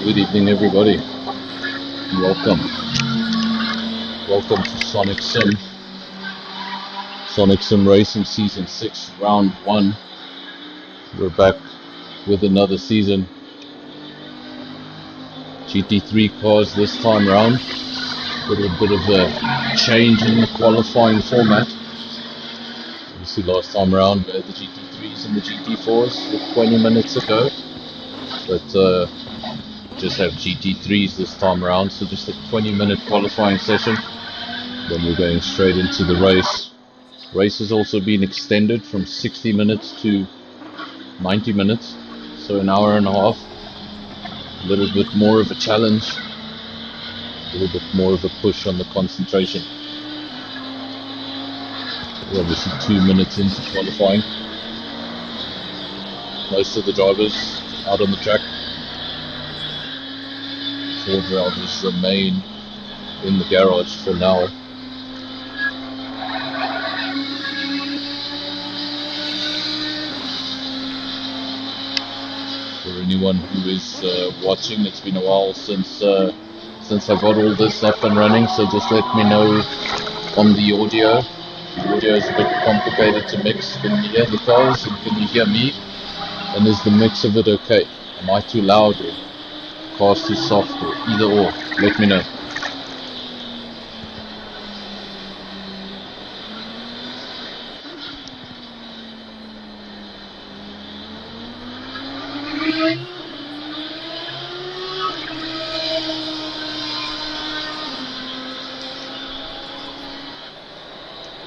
Good evening, everybody. Welcome. Welcome to Sonic Sim Racing Season 6, Round 1. We're back with another season. GT3 cars this time round. A little bit of a change in the qualifying format. Obviously last time around we had the GT3s and the GT4s with 20 minutes ago. But just have GT3s this time around, so just a 20-minute qualifying session. Then we're going straight into the race. Race has also been extended from 60 minutes to 90 minutes, so an hour and a half. A little bit more of a challenge, a little bit more of a push on the concentration. We're obviously 2 minutes into qualifying. Most of the drivers out on the track. 4 drivers remain in the garage for now. For anyone who is watching, it's been a while since I got all this up and running, so just let me know on the audio. The audio is a bit complicated to mix. Can you hear the cars and can you hear me? And is the mix of it okay? Am I too loud or cars too soft, or either or? Let me know.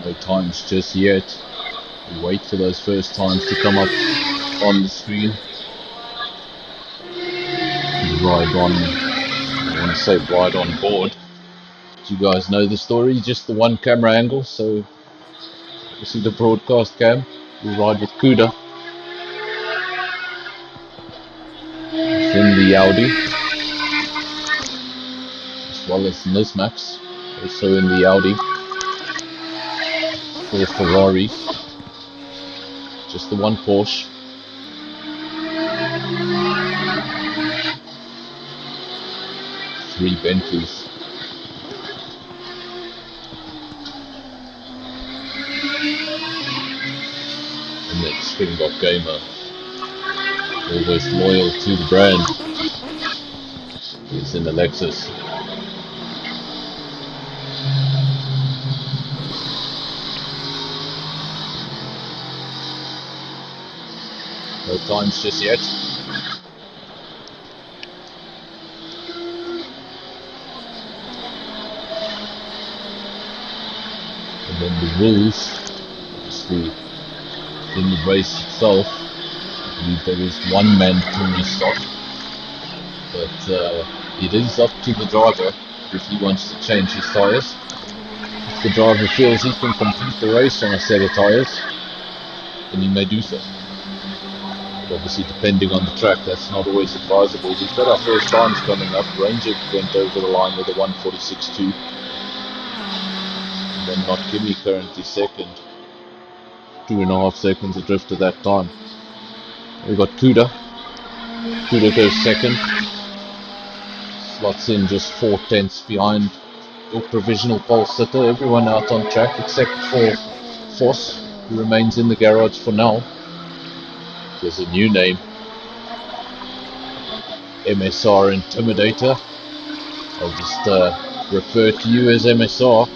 No times just yet. We wait for those first times to come up on the screen. Ride on, I want to say ride on board. Do you guys know the story? Just the one camera angle, so you see the broadcast cam. We ride with Kuda. Then the Audi, as well as Nismax, also in the Audi. 4 Ferraris, just the one Porsche. Three Bentleys. And then Springbok Gamer, always loyal to the brand. He's in the Lexus. No times just yet. And then the rules, obviously in the race itself, I believe there is one mandatory stop, but it is up to the driver if he wants to change his tyres. If the driver feels he can complete the race on a set of tyres, then he may do so. But obviously depending on the track, that's not always advisable. We've got our first times coming up. Ranger went over the line with a 1:46.2. And then Not Kimmy currently second. 2.5 seconds adrift at that time. We've got Kuda. Kuda goes second. Slots in just 4/10 behind your provisional pole sitter. Everyone out on track except for Foss, who remains in the garage for now. There's a new name. MSR Intimidator. I'll just refer to you as MSR.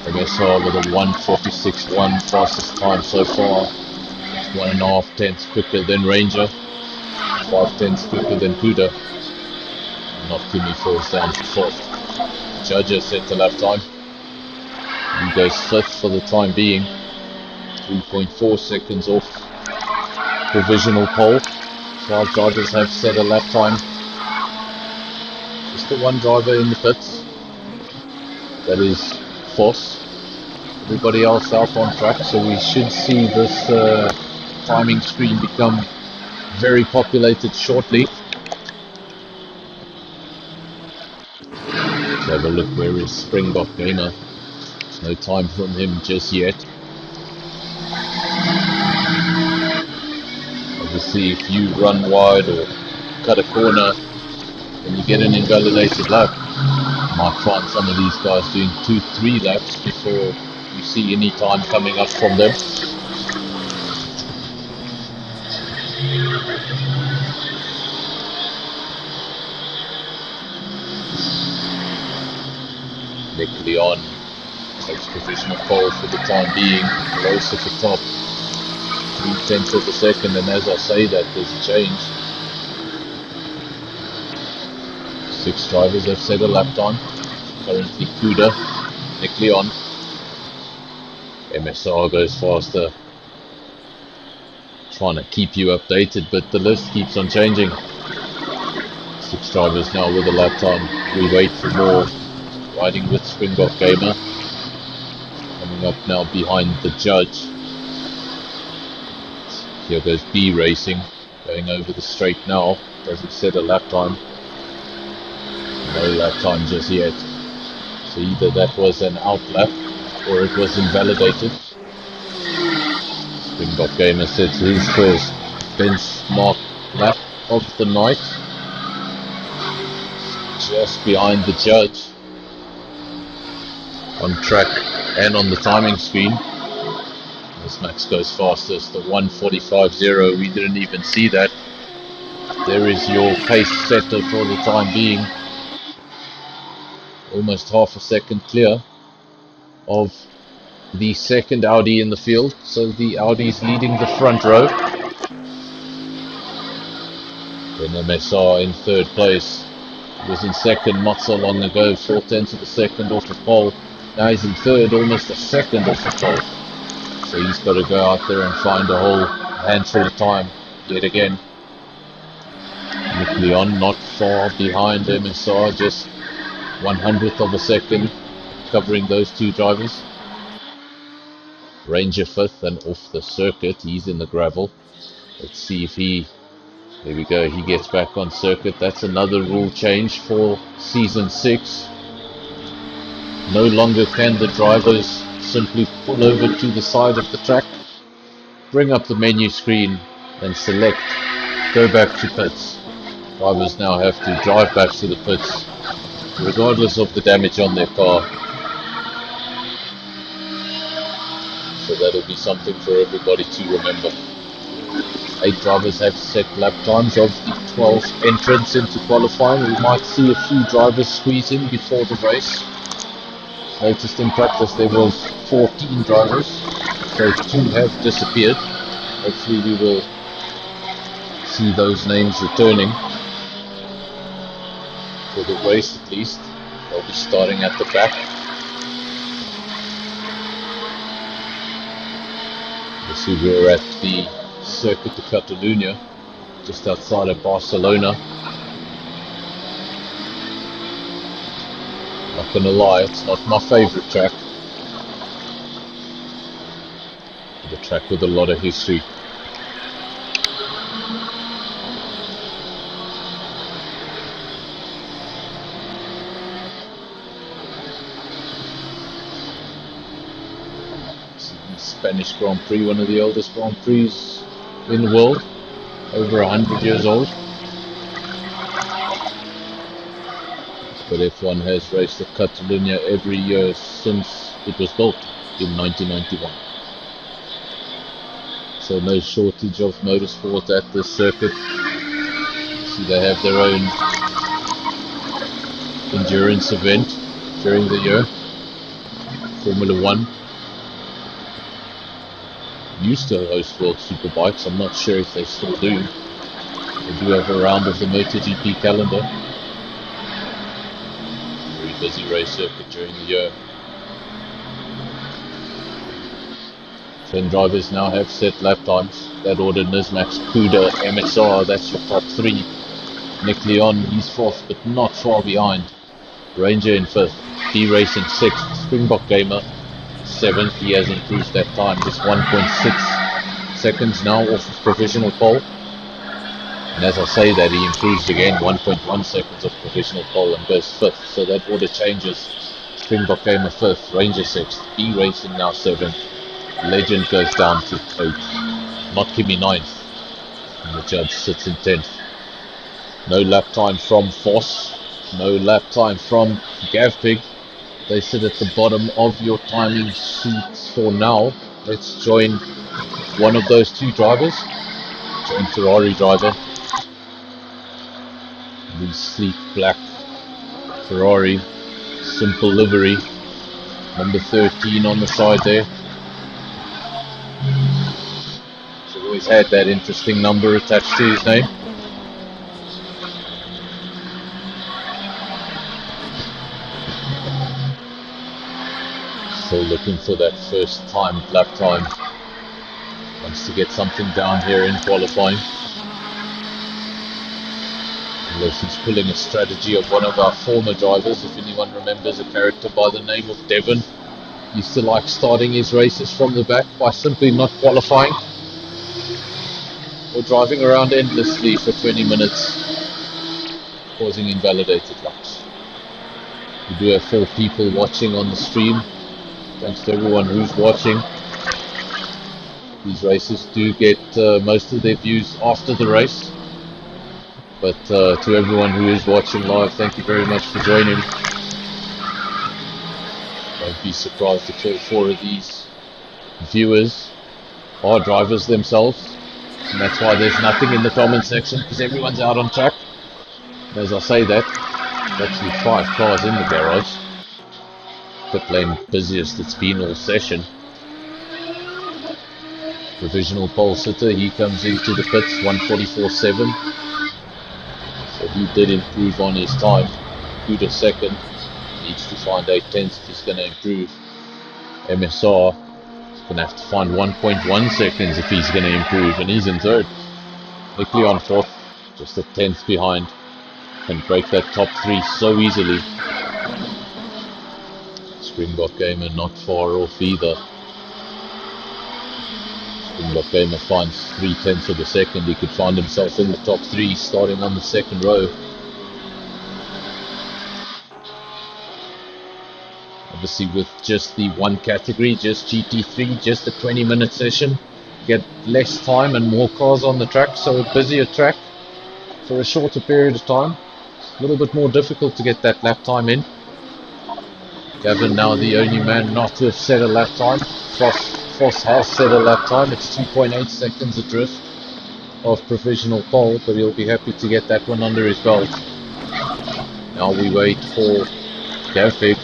MSR with a 1:46.1 fastest time so far. 1.5 tenths quicker than Ranger. 5 tenths quicker than Kuda. Not Kimmy falls down to 4th. Judges set the lap time. He goes 5th for the time being. 3.4 seconds off provisional pole. 5 drivers have set a lap time. Just the one driver in the pits. That is Foss. Everybody else out on track, so we should see this timing screen become very populated shortly. Let's have a look. Where is Springbok Gamer? There's no time from him just yet. Obviously, if you run wide or cut a corner and you get an invalidated lap. You might find some of these guys doing 2-3 laps before you see any time coming up from them. Nick Leon takes provisional pole for the time being, close at the top, 3/10 of a second, and as I say that, there's a change. 6 drivers have set a lap time. Currently Kuda, Nick Leon, MSR goes faster. Trying to keep you updated, but the list keeps on changing. 6 drivers now with a lap time. We wait for more. Riding with Springbok Gamer. Coming up now behind the judge. Here goes B Racing. Going over the straight now. Doesn't set a lap time. No lap time just yet. So either that was an out lap or it was invalidated. Springbok Gamer sets his first benchmark lap of the night. Just behind the judge. On track and on the timing screen. As Max goes fastest, the 1:45.0, we didn't even see that. There is your pace setter for the time being. Almost half a second clear of the second Audi in the field, so the Audi is leading the front row. Then MSR in third place. He was in second not so long ago, 4/10 of a second off the pole. Now he's in third, almost a second off the pole. So he's got to go out there and find a whole handful of time yet again. Nick Leon not far behind MSR, just 1/100th of a second covering those 2 drivers. Ranger 5th and off the circuit, he's in the gravel. Let's see if there we go, he gets back on circuit. That's another rule change for season 6. No longer can the drivers simply pull over to the side of the track, bring up the menu screen and select go back to pits. Drivers now have to drive back to the pits regardless of the damage on their car. So that'll be something for everybody to remember. 8 drivers have set lap times of the 12 entrants into qualifying. We might see a few drivers squeeze in before the race. Noticed in practice there was 14 drivers, so 2 have disappeared. Hopefully we will see those names returning for the race at least. They'll be starting at the back. You see we're at the Circuit de Catalunya, just outside of Barcelona. Not gonna lie, it's not my favourite track. The track with a lot of history. Spanish Grand Prix, one of the oldest Grand Prix in the world, over 100 years old. But F1 has raced at Catalunya every year since it was built in 1991. So no shortage of motorsport at this circuit. See, they have their own endurance event during the year. Formula 1 used to host World Superbikes. I'm not sure if they still do. They do have a round of the MotoGP calendar. Very busy race circuit during the year. 10 drivers now have set lap times. That order: Nismax, Kuda, MSR, that's your top 3. Nick Leon, he's 4th, but not far behind. Ranger in 5th, B Racing 6th, Springbok Gamer 7th. He has improved that time, just 1.6 seconds now off of provisional pole. And as I say that, he improves again, 1.1 seconds of provisional pole and goes 5th. So that order changes. Springbok Gamer 5th, Ranger 6th, B Racing now 7th. Legend goes down to 8th. Not Kimmy 9th. And the judge sits in 10th. No lap time from Voss, no lap time from Gavpig. They sit at the bottom of your timing sheets for now. Let's join one of those two drivers. Join Ferrari driver. The sleek black Ferrari, simple livery. Number 13 on the side there. He's always had that interesting number attached to his name. Still looking for that first time lap time. Wants to get something down here in qualifying. Unless he's pulling a strategy of one of our former drivers. If anyone remembers a character by the name of Devon, used to like starting his races from the back by simply not qualifying or driving around endlessly for 20 minutes, causing invalidated laps. We do have 4 people watching on the stream. Thanks to everyone who's watching. These races do get most of their views after the race, but to everyone who is watching live, thank you very much for joining. Don't be surprised if all 4 of these viewers are drivers themselves, and that's why there's nothing in the comment section, because everyone's out on track. And as I say that, there's actually 5 cars in the garage. Pit lane busiest it's been all session. Provisional pole sitter, he comes into the pits 1:44.7. So he did improve on his time. Good a second. Needs to find 8/10 if he's going to improve. MSR is going to have to find 1.1 seconds if he's going to improve, and he's in third. Quickly on fourth, just a 10th behind. Can break that top 3 so easily. Springbok Gamer not far off either. Springbok Gamer finds 3/10 of a second. He could find himself in the top 3 starting on the second row. Obviously with just the one category, just GT3, just a 20-minute session, get less time and more cars on the track, so a busier track for a shorter period of time. A little bit more difficult to get that lap time in. Gavin now the only man not to have set a lap time. Voss has set a lap time. It's 2.8 seconds adrift of provisional pole, but he'll be happy to get that one under his belt. Now we wait for Gavin.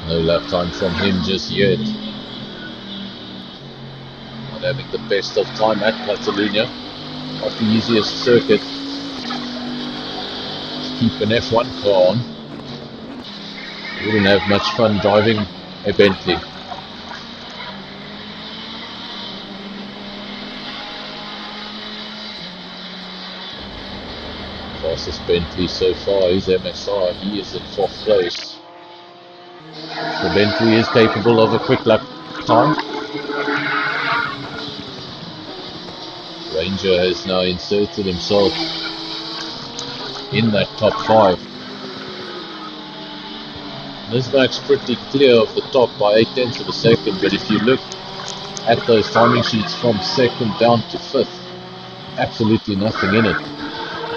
No lap time from him just yet. Not having the best of time at Catalonia. Not the easiest circuit. Keep an F1 car on. Wouldn't have much fun driving a Bentley. Fastest Bentley so far is MSR. He is in 4th place. The Bentley is capable of a quick lap time. Ranger has now inserted himself in that top 5. Nismak's pretty clear of the top by 8/10 of a second, but if you look at those timing sheets from 2nd down to 5th, absolutely nothing in it.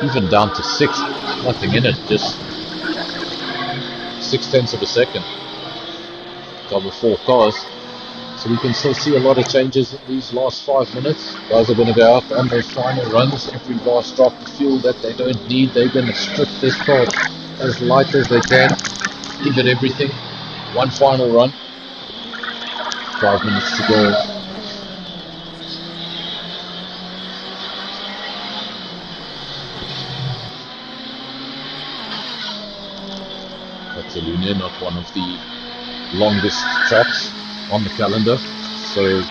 Even down to 6th, nothing in it, just 6/10 of a second. Cover 4 cars. So we can still see a lot of changes in these last 5 minutes. Guys are going to go out on their final runs. Every last drop of fuel that they don't need, they're going to strip this car as light as they can. Give it everything. One final run. 5 minutes to go. Catalonia, not one of the longest tracks on the calendar, so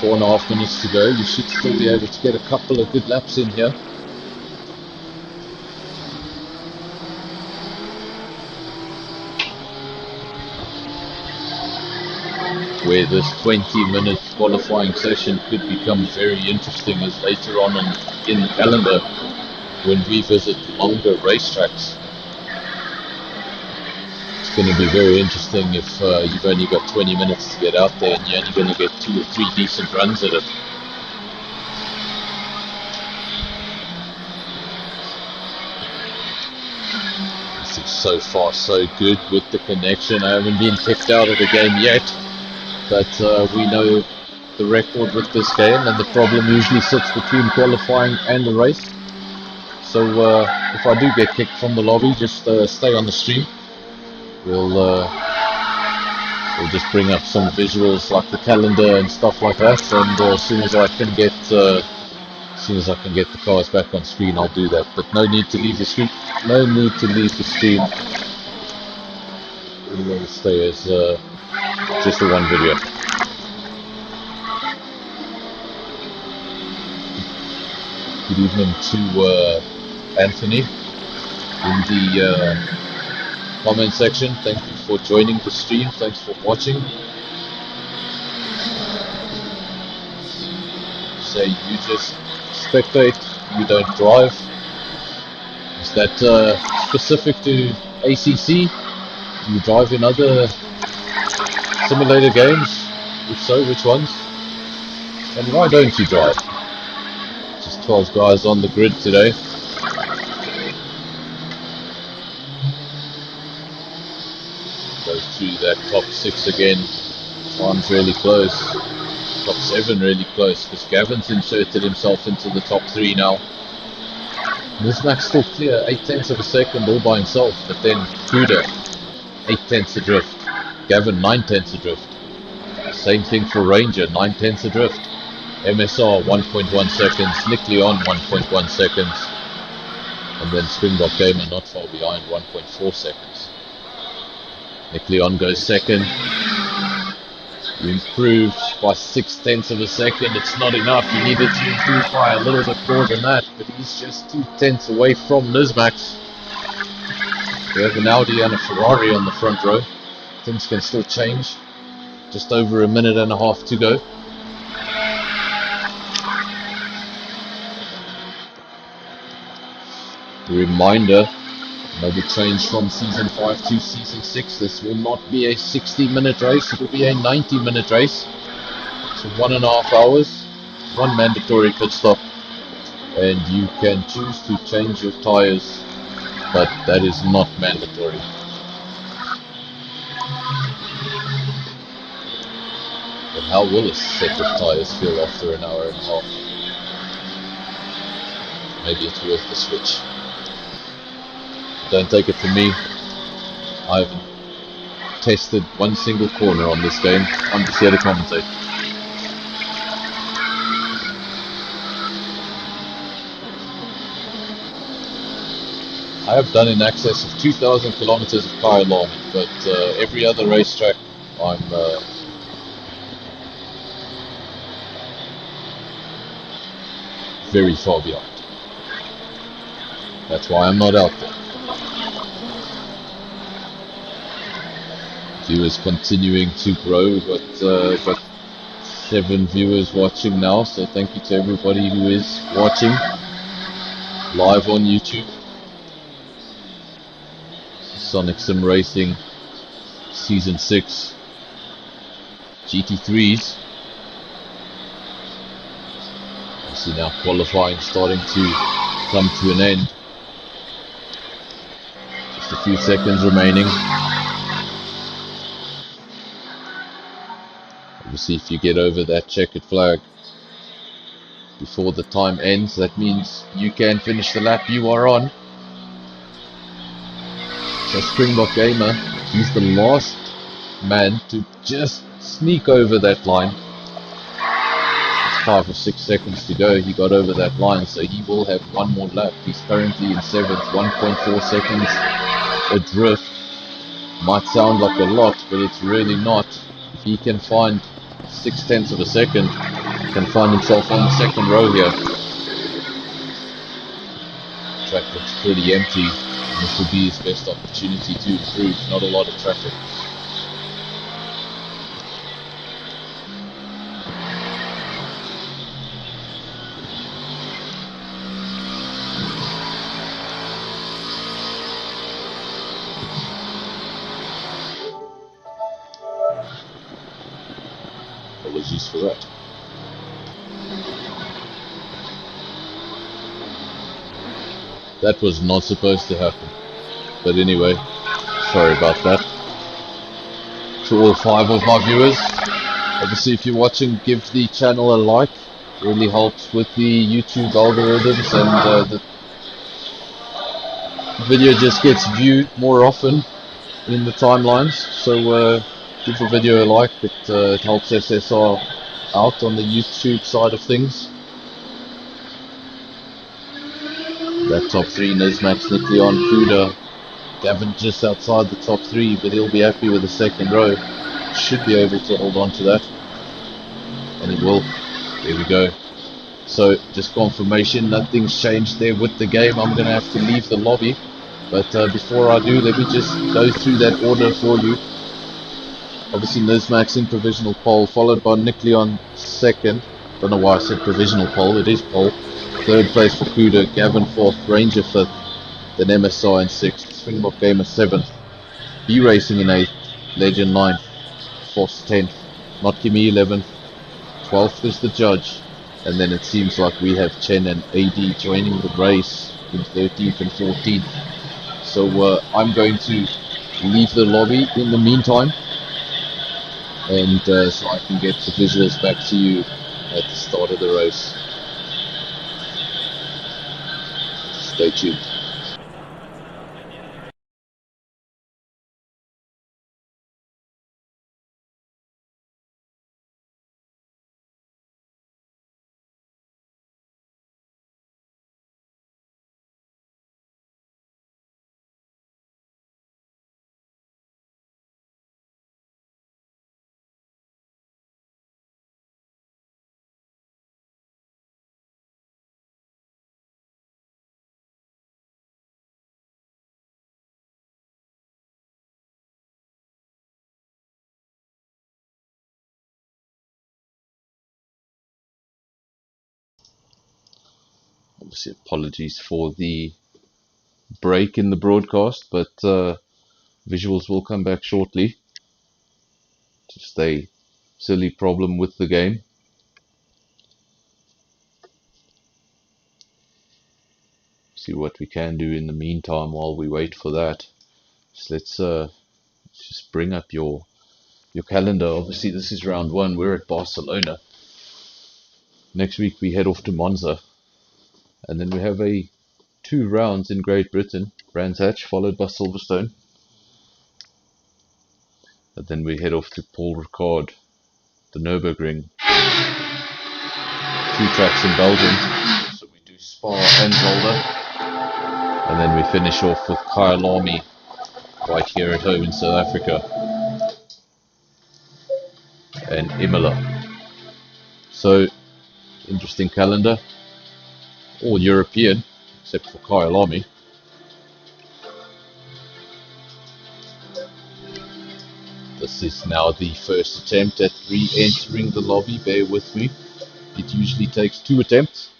4.5 minutes to go. You should still be able to get a couple of good laps in here. Where this 20-minute qualifying session could become very interesting is later on in the calendar when we visit longer racetracks. It's going to be very interesting if you've only got 20 minutes to get out there and you're only going to get 2 or 3 decent runs at it. So far so good with the connection. I haven't been kicked out of the game yet, but we know the record with this game, and the problem usually sits between qualifying and the race. So if I do get kicked from the lobby, just stay on the stream. We'll just bring up some visuals like the calendar and stuff like that, and as soon as I can get the cars back on screen, I'll do that. But no need to leave the stream. No need to leave the stream. It will stay as just the one video. Good evening to Anthony in the comment section. Thank you for joining the stream. Thanks for watching. Say you just spectate, you don't drive. Is that specific to ACC? Do you drive in other simulator games? If so, which ones? And why don't you drive? Just 12 guys on the grid today. Go through that top 6 again. Time's really close. Top 7 really close, because Gavin's inserted himself into the top 3 now. Nismak's still clear, 8/10 of a second all by himself, but then Kuda, 8/10 adrift. Gavin, 9/10 adrift. Same thing for Ranger, 9/10 adrift. MSR, 1.1 seconds. Nick Leon, 1.1 seconds. And then Springbok Gamer not far behind, 1.4 seconds. Nick Leon goes second. You improved by 6/10 of a second. It's not enough. You needed to improve by a little bit more than that. But he's just 2/10 away from Nismax. We have an Audi and a Ferrari on the front row. Things can still change. Just over a minute and a half to go. Reminder, maybe change from Season 5 to Season 6. This will not be a 60-minute race, it will be a 90-minute race. So 1.5 hours, one mandatory pit stop, and you can choose to change your tyres, but that is not mandatory. But how will a set of tyres feel after an hour and a half? Maybe it's worth the switch. Don't take it from me, I haven't tested one single corner on this game. I'm just here to commentate. I have done in excess of 2,000 kilometers of car alarming, but every other racetrack I'm very far behind. That's why I'm not out there. Viewers continuing to grow. We've got 7 viewers watching now, so thank you to everybody who is watching live on YouTube. Sonic Sim Racing Season 6 GT3s. You see now qualifying starting to come to an end. Just a few seconds remaining. Obviously, if you get over that checkered flag before the time ends, that means you can finish the lap you are on. So Springbok Gamer, he's the last man to just sneak over that line. 5 or 6 seconds to go, he got over that line, so he will have one more lap. He's currently in 7th, 1.4 seconds adrift. Might sound like a lot, but it's really not. If he can find 6/10 of a second, he can find himself on the second row here. The track looks pretty empty, and this will be his best opportunity to improve. Not a lot of traffic. Apologies for that. That was not supposed to happen. But anyway, Sorry about that. To all 5 of my viewers. Obviously, if you're watching, give the channel a like. It really helps with the YouTube algorithms, and the video just gets viewed more often in the timelines. So give the video a like. It helps SSR out on the YouTube side of things. That top 3, Nizmax, Nick Leon, Kuda, Gavin just outside the top 3, but he'll be happy with the second row. Should be able to hold on to that, and he will. There we go. So just confirmation, nothing's changed there with the game. I'm going to have to leave the lobby, but before I do, let me just go through that order for you. Obviously Nizmax in provisional pole, followed by Nick Leon second. Don't know why I said provisional pole, it is pole. Third place for Kuda, Gavin fourth, Ranger fifth, then MSI in sixth, Springbok Gamer seventh, B Racing in eighth, Legend ninth, Foss 10th, Not Kimmy 11th, 12th is the judge, and then it seems like we have Chen and AD joining the race in 13th and 14th. So I'm going to leave the lobby in the meantime, and so I can get the visuals back to you at the start of the race. Stay tuned. Obviously, apologies for the break in the broadcast, but visuals will come back shortly. Just a silly problem with the game. See what we can do in the meantime while we wait for that. So let's just bring up your calendar. Obviously, this is round 1. We're at Barcelona. Next week we head off to Monza, and then we have 2 rounds in Great Britain, Brands Hatch followed by Silverstone, and then we head off to Paul Ricard, the Nürburgring, 2 tracks in Belgium. So we do Spa and Zolder, and then we finish off with Kyalami right here at home in South Africa, and Imola. So interesting calendar, all European except for Kyalami. This is now the first attempt at re-entering the lobby. Bear with me. It usually takes 2 attempts,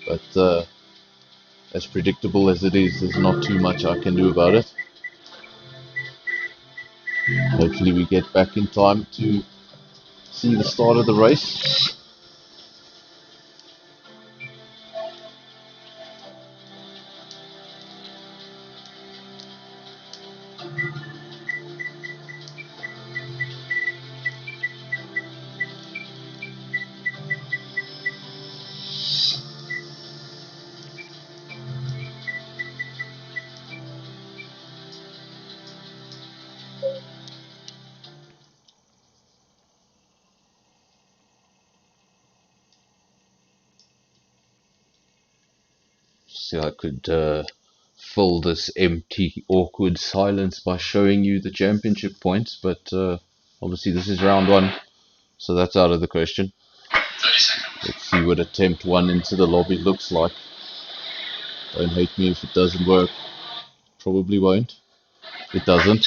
but as predictable as it is, there's not too much I can do about it. Hopefully we get back in time to see the start of the race. See, I could fill this empty, awkward silence by showing you the championship points, but obviously this is round 1, so that's out of the question. Let's see what attempt 1 into the lobby looks like. Don't hate me if it doesn't work. Probably won't. It doesn't.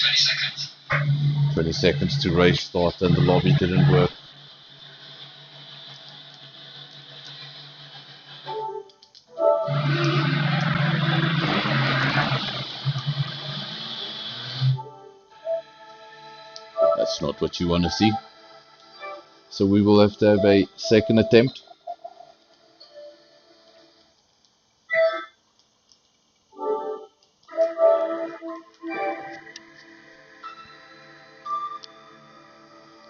20 seconds to race start, and the lobby didn't work. That's not what you want to see. So we will have to have a second attempt.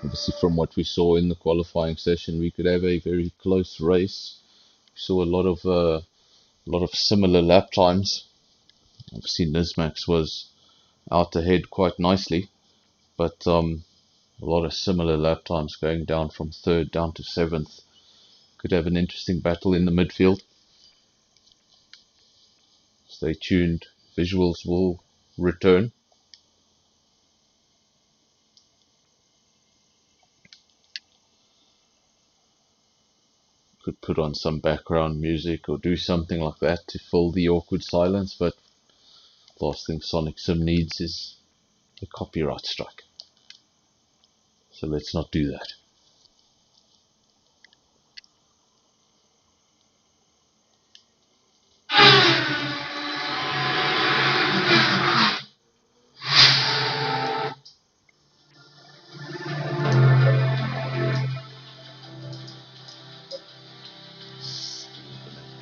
Obviously, from what we saw in the qualifying session, we could have a very close race. We saw a lot of similar lap times. Obviously, Nismax was out ahead quite nicely, but a lot of similar lap times going down from third down to seventh. Could have an interesting battle in the midfield. Stay tuned. Visuals will return. Could put on some background music or do something like that to fill the awkward silence, but the last thing Sonic Sim needs is a copyright strike. So let's not do that.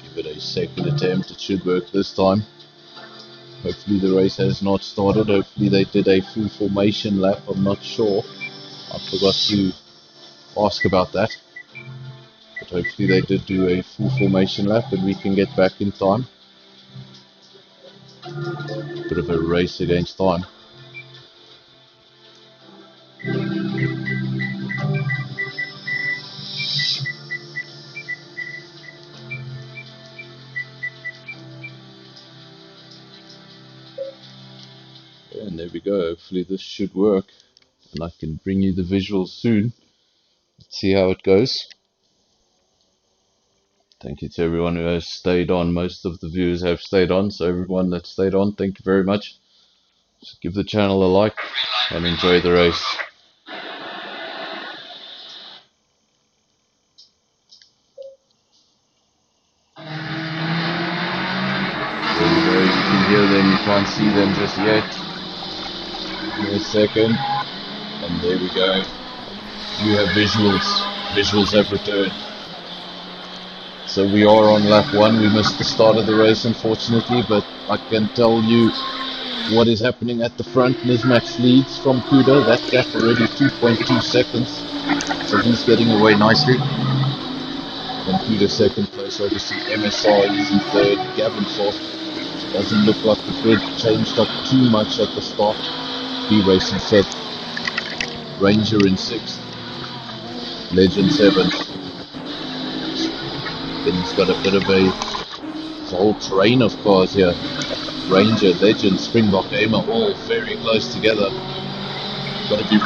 Give it a second attempt. It should work this time. Hopefully the race has not started. Hopefully they did a full formation lap. I'm not sure. I forgot to ask about that. But hopefully they did do a full formation lap and we can get back in time. Bit of a race against time. And there we go. Hopefully this should work. And I can bring you the visuals soon. Let's see how it goes. Thank you to everyone who has stayed on. Most of the viewers have stayed on, so everyone that stayed on, thank you very much. Just give the channel a like and enjoy the race. There you go, you can hear them, you can't see them just yet. Give me a second, and there we go. You have visuals. Visuals have returned. So we are on lap 1. We missed the start of the race, unfortunately, but I can tell you what is happening at the front. Nismax leads from Kuda. That gap already 2.2 seconds. So he's getting away nicely. Then Kuda second place, obviously MSR is in third, Gavin fourth. Doesn't look like the grid changed up too much at the start. B-Race in fifth, Ranger in sixth, Legend seventh. Then he's got a bit of a whole train of cars here. Ranger, Legend, Springbok, Gamer, all very close together. Got to be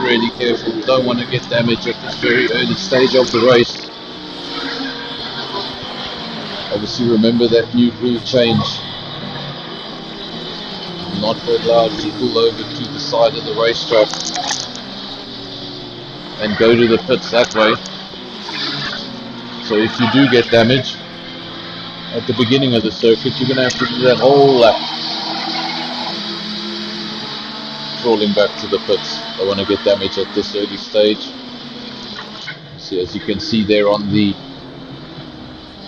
really careful. We don't want to get damaged at this very early stage of the race. Obviously remember that new rule change. Not allowed to pull over to the side of the racetrack and go to the pits that way. So if you do get damage at the beginning of the circuit, you're going to have to do that whole lap crawling back to the pits. Don't want to get damage at this early stage. See, as you can see there on the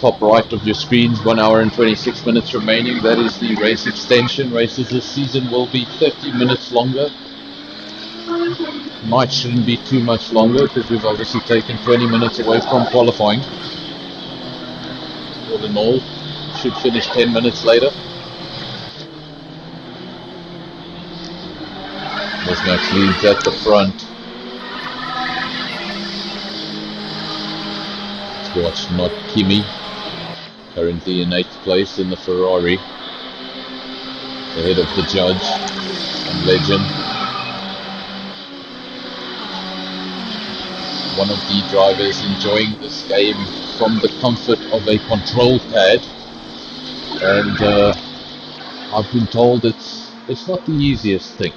top right of your screens, 1 hour and 26 minutes remaining. That is the race extension. Races this season will be 30 minutes longer. Night shouldn't be too much longer because we've obviously taken 20 minutes away from qualifying. All in all, should finish 10 minutes later. Nismax leads at the front. Let's watch not Kimi, currently in 8th place in the Ferrari, ahead of the Judge and Legend. One of the drivers enjoying this game from the comfort of a control pad, and I've been told it's not the easiest thing.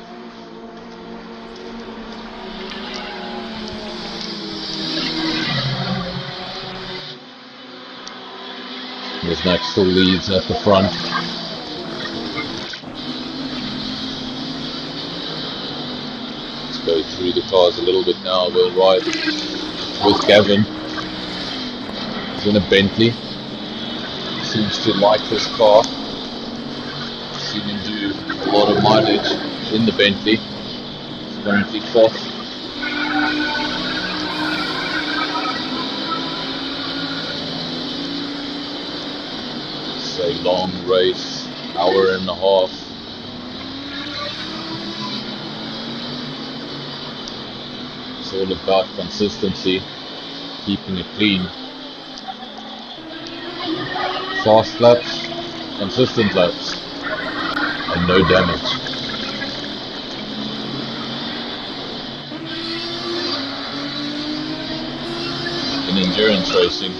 Nismax still leads at the front. Let's go through the cars a little bit now. We'll ride with Gavin. He's in a Bentley. Seems to like this car. Seen him do a lot of mileage in the Bentley. He's currently fourth. a long race, hour and a half. It's all about consistency, keeping it clean. Fast laps, consistent laps, and no damage. In endurance racing,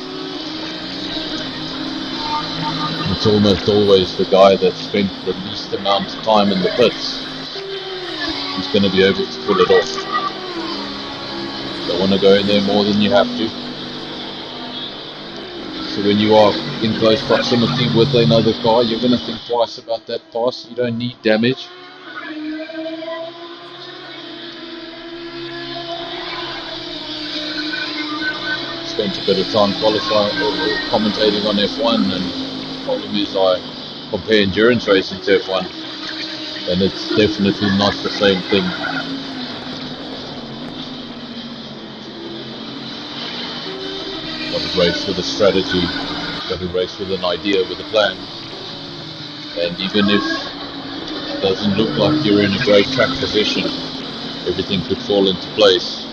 it's almost always the guy that spent the least amount of time in the pits who's going to be able to pull it off. Don't want to go in there more than you have to. So when you are in close proximity with another car, you're going to think twice about that pass. You don't need damage. Spent a bit of time qualifying or commentating on F1, and the problem is I compare endurance racing to F1, and it's definitely not the same thing. Got to race with a strategy, got to race with an idea, with a plan, and even if it doesn't look like you're in a great track position, everything could fall into place.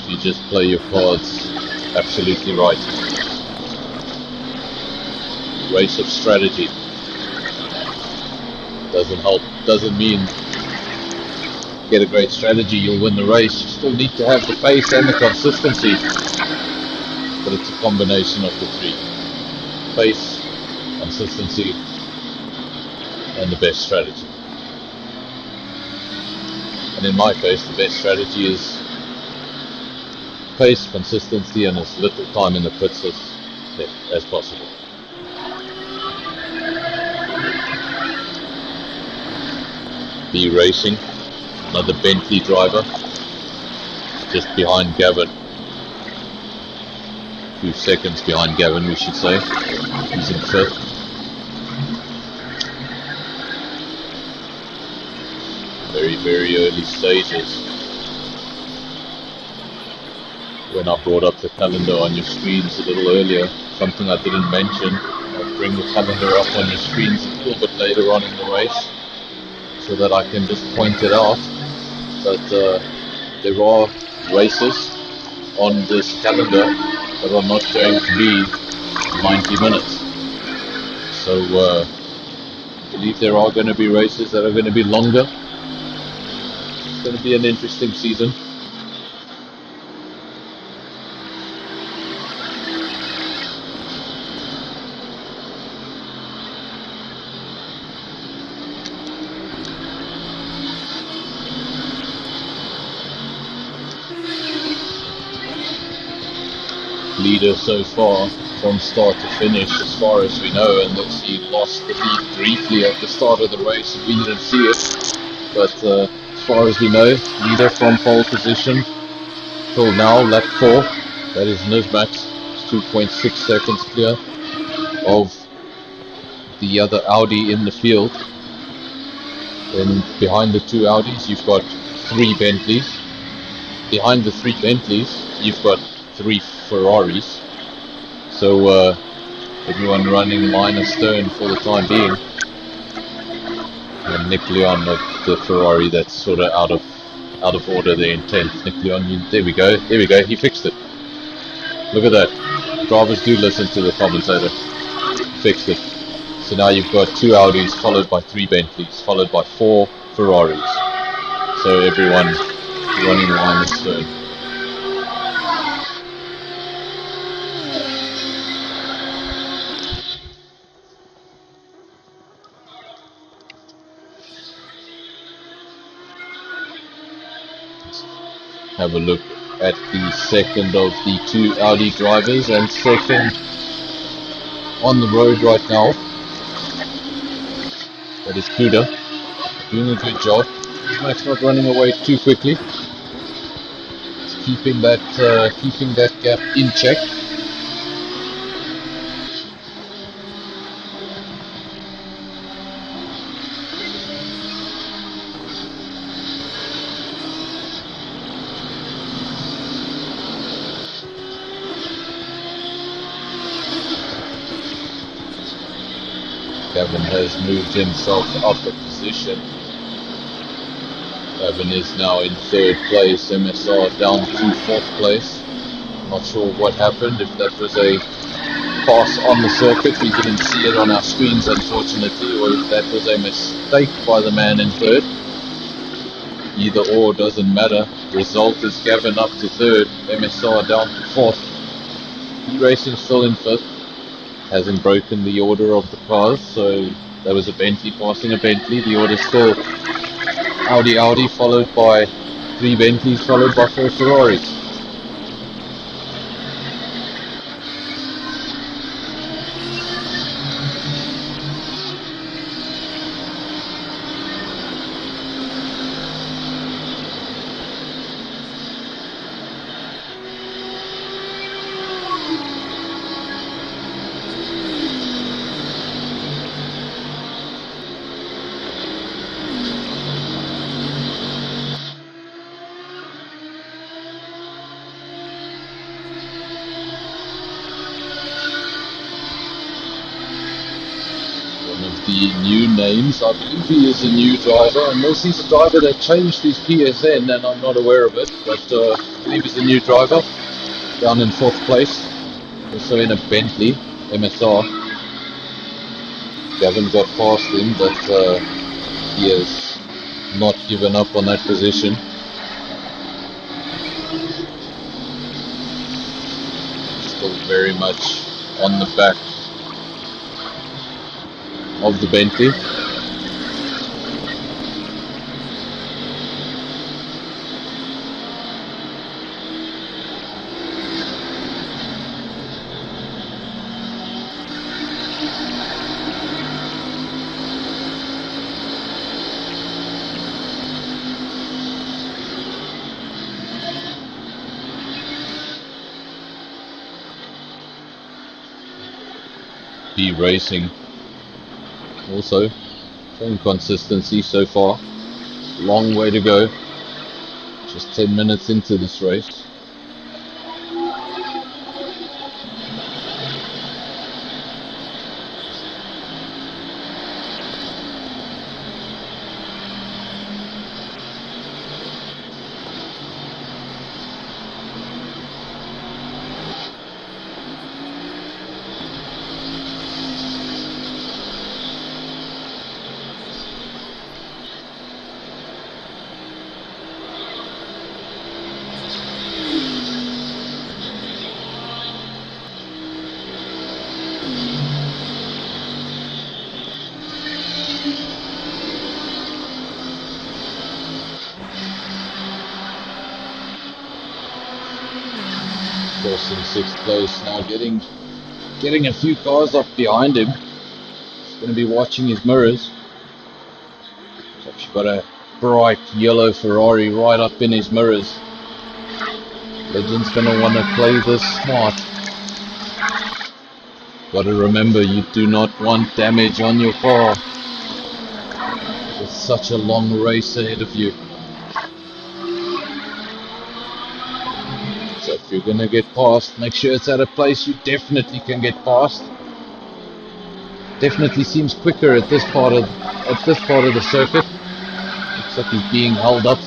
You just play your cards absolutely right. Race of strategy doesn't help, doesn't mean get a great strategy, you'll win the race. You still need to have the pace and the consistency, but it's a combination of the three: pace, consistency, and the best strategy. And in my case, the best strategy is pace, consistency, and as little time in the pits as possible. B Racing, another Bentley driver, just behind Gavin. A few seconds behind Gavin, we should say. He's in fifth. Very, very early stages. When I brought up the calendar on your screens a little earlier, something I didn't mention, I'll bring the calendar up on your screens a little bit later on in the race so that I can just point it out. But there are races on this calendar that are not going to be 90 minutes. So I believe there are going to be races that are going to be longer. It's going to be an interesting season. Leader so far from start to finish, as far as we know, unless he lost the lead briefly at the start of the race and we didn't see it. But as far as we know, leader from pole position till now, lap 4. That is Nismax, 2.6 seconds clear of the other Audi in the field. Then behind the two Audis, you've got 3 Bentleys. Behind the 3 Bentleys, you've got 3 Ferraris. So everyone running line astern for the time being. And Nick Leon of the Ferrari, that's sort of out of order there in 10th. Nick Leon, there we go, he fixed it. Look at that. Drivers do listen to the commentator. Fixed it. So now you've got 2 Audis followed by 3 Bentleys followed by 4 Ferraris. So everyone running line astern. Have a look at the second of the 2 Audi drivers, and second on the road right now. That is Kuda, doing a good job. Max not running away too quickly. He's keeping that gap in check. Gavin has moved himself up a position. Gavin is now in 3rd place, MSR down to 4th place. Not sure what happened, if that was a pass on the circuit, we didn't see it on our screens unfortunately, or if that was a mistake by the man in 3rd. Either or, doesn't matter. Result is Gavin up to 3rd, MSR down to 4th. E-Racing still in 5th. Hasn't broken the order of the cars, so that was a Bentley passing a Bentley. The order still Audi, followed by 3 Bentleys, followed by 4 Ferraris. The new names, I believe he is a new driver, unless he's a driver that changed his PSN and I'm not aware of it, but I believe he's a new driver, down in 4th place, also in a Bentley, MSR. Gavin got past him, but he has not given up on that position. Still very much on the back of the Bentley. Be racing. Also, same consistency so far. Long way to go. Just 10 minutes into this race. In 6th place now, getting a few cars up behind him. He's going to be watching his mirrors. He's actually got a bright yellow Ferrari right up in his mirrors. Legend's going to want to play this smart. Got to remember, you do not want damage on your car. There's such a long race ahead of you. So if you're going to get past, make sure it's at a place you definitely can get past. Definitely seems quicker at this part of the circuit. Looks like he's being held up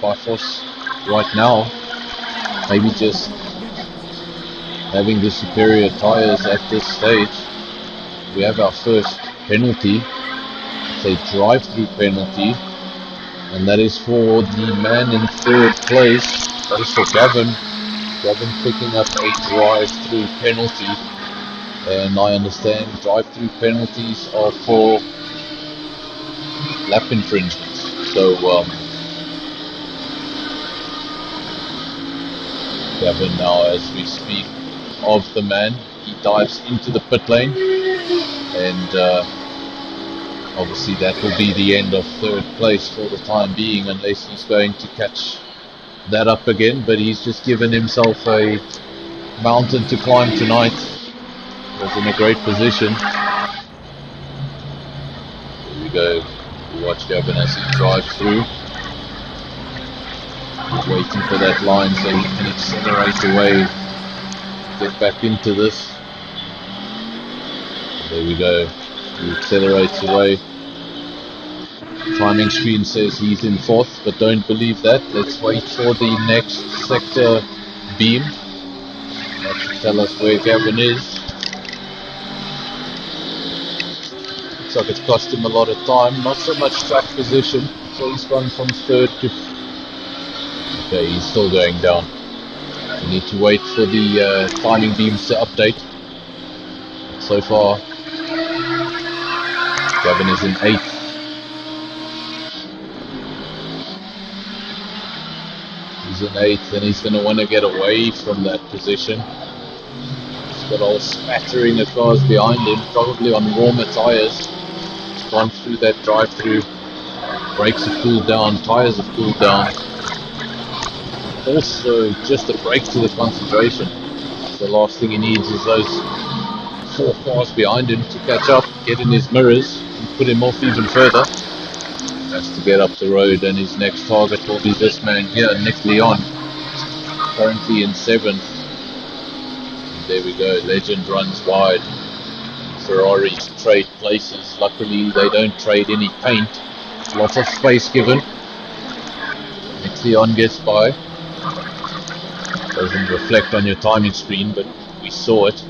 by force right now. Maybe just having the superior tires at this stage. We have our first penalty. It's a drive-through penalty, and that is for the man in 3rd place. That is for Gavin. Gavin picking up a drive-through penalty, and I understand drive-through penalties are for lap infringements. So Gavin now, as we speak of the man, he dives into the pit lane, and obviously that will be the end of 3rd place for the time being, unless he's going to catch that up again. But he's just given himself a mountain to climb tonight. Was in a great position. Here we go. We watch Gavin as he drives through. He's waiting for that line so he can accelerate away, get back into this. There we go. He accelerates away. Timing screen says he's in fourth, but don't believe that. Let's wait for the next sector beam. That should tell us where Gavin is. Looks like it's cost him a lot of time, not so much track position. So he's gone from third to... Okay, he's still going down. We need to wait for the timing beams to update. So far, Gavin is in 8th. He's in 8th and he's going to want to get away from that position. He's got a whole spattering of cars behind him, probably on warmer tyres. He's gone through that drive-through. Brakes have cooled down, tyres have cooled down. Also, just a break to the concentration. The last thing he needs is those 4 cars behind him to catch up, get in his mirrors, and put him off even further. Has to get up the road, and his next target will be this man here, Nick Leon, currently in 7th. And there we go, Legend runs wide. Ferraris trade places. Luckily, they don't trade any paint. Lots of space given. Nick Leon gets by. Doesn't reflect on your timing screen, but we saw it.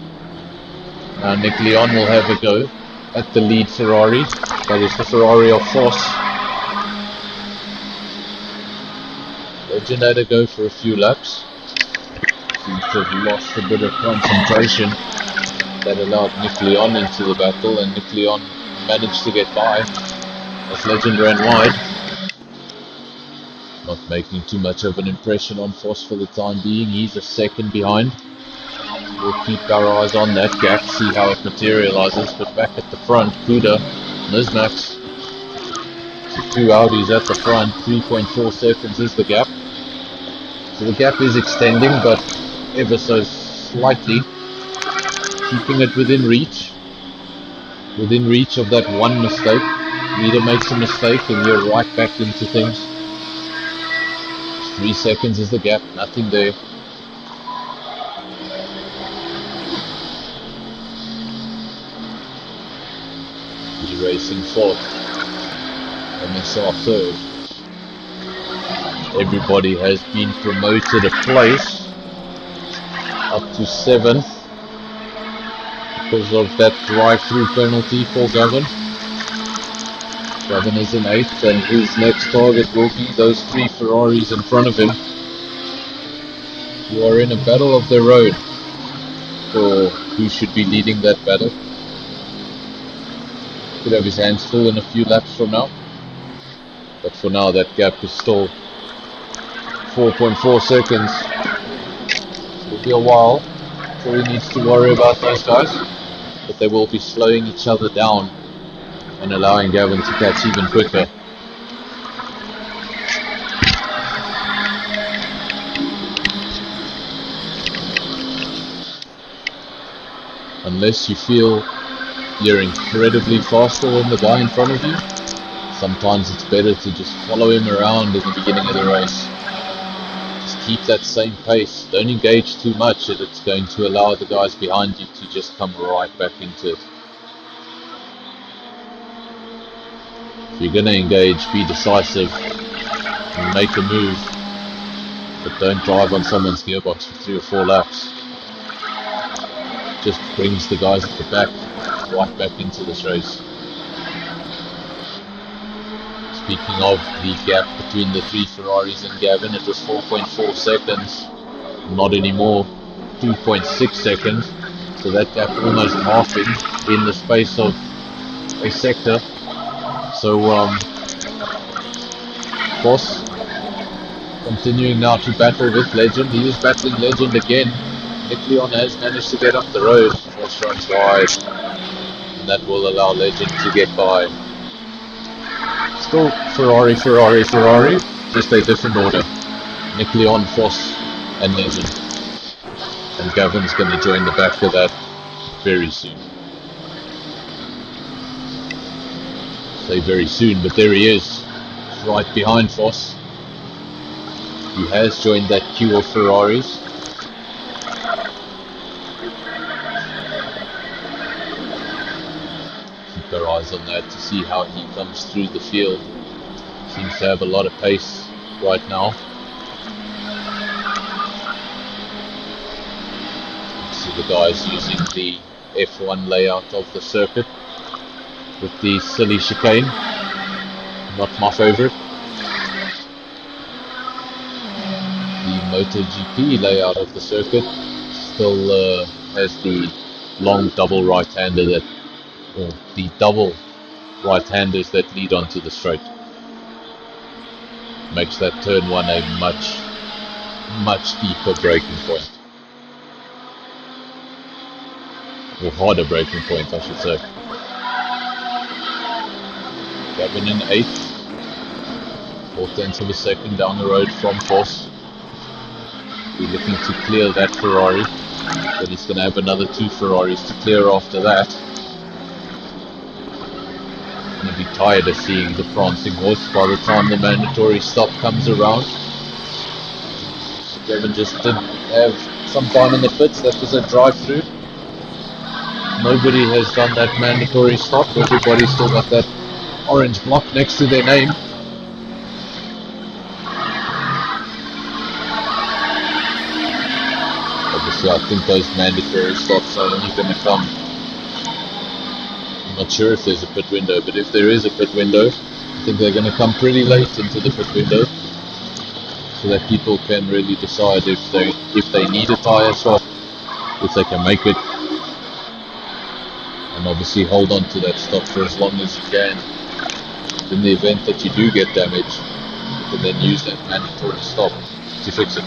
Now Nick Leon will have a go at the lead Ferrari. That is the Ferrari of Foss. Legend had a go for a few laps. Seems to have lost a bit of concentration. That allowed Nick Leon into the battle, and Nick Leon managed to get by as Legend ran wide. Not making too much of an impression on Foss for the time being. He's a second behind. We'll keep our eyes on that gap, see how it materializes. But back at the front, Kuda, Nizmax. So 2 Audis at the front, 3.4 seconds is the gap. So the gap is extending, but ever so slightly. Keeping it within reach. Within reach of that one mistake. Leader makes a mistake and you're right back into things. 3 seconds is the gap, nothing there. He's racing 4th. MSR 3rd. Everybody has been promoted a place up to 7th because of that drive-through penalty for Gavin. Gavin is in 8th, and his next target will be those 3 Ferraris in front of him, who are in a battle of their own for who should be leading that battle. Could have his hands full in a few laps from now, but for now that gap is still 4.4 seconds. It'll be a while before he needs to worry about those guys, but they will be slowing each other down and allowing Gavin to catch even quicker. Unless you feel you're incredibly faster than the guy in front of you, sometimes it's better to just follow him around in the beginning of the race. Just keep that same pace, don't engage too much, and it's going to allow the guys behind you to just come right back into it. If you're going to engage, be decisive and make a move, but don't drive on someone's gearbox for 3 or 4 laps. Just brings the guys at the back right back into this race. Speaking of the gap between the 3 Ferraris and Gavin, it was 4.4 seconds, not anymore, 2.6 seconds, so that gap almost halving in the space of a sector. So Foss continuing now to battle with Legend. He is battling Legend again. Nick Leon has managed to get up the road. Foss runs wide, and that will allow Legend to get by. Still Ferrari, just a different order. Nick Leon, Foss and Legend. And Gavin's going to join the back of that very soon. Say very soon, but there he is, right behind Foss. He has joined that queue of Ferraris. Keep our eyes on that to see how he comes through the field. Seems to have a lot of pace right now. See the guys using the F1 layout of the circuit with the silly chicane. Not my favorite. The MotoGP layout of the circuit still has the long double right-hander that, or the double right-handers that lead onto the straight. Makes that turn one a much deeper braking point, or harder braking point, I should say. Gavin in 8th, 4/10 of a second down the road from Foss. We're looking to clear that Ferrari, but he's going to have another 2 Ferraris to clear after that. Going to be tired of seeing the prancing horse by the time the mandatory stop comes around. Gavin just did have some time in the pits. That was a drive-through. Nobody has done that mandatory stop. Everybody's still got that orange block next to their name. Obviously, I think those mandatory stops are only going to come. I'm not sure if there's a pit window, but if there is a pit window, I think they're going to come pretty late into the pit window, so that people can really decide if they need a tyre swap, if they can make it, and obviously hold on to that stop for as long as you can. In the event that you do get damage, you can then use that mandatory stop to fix it.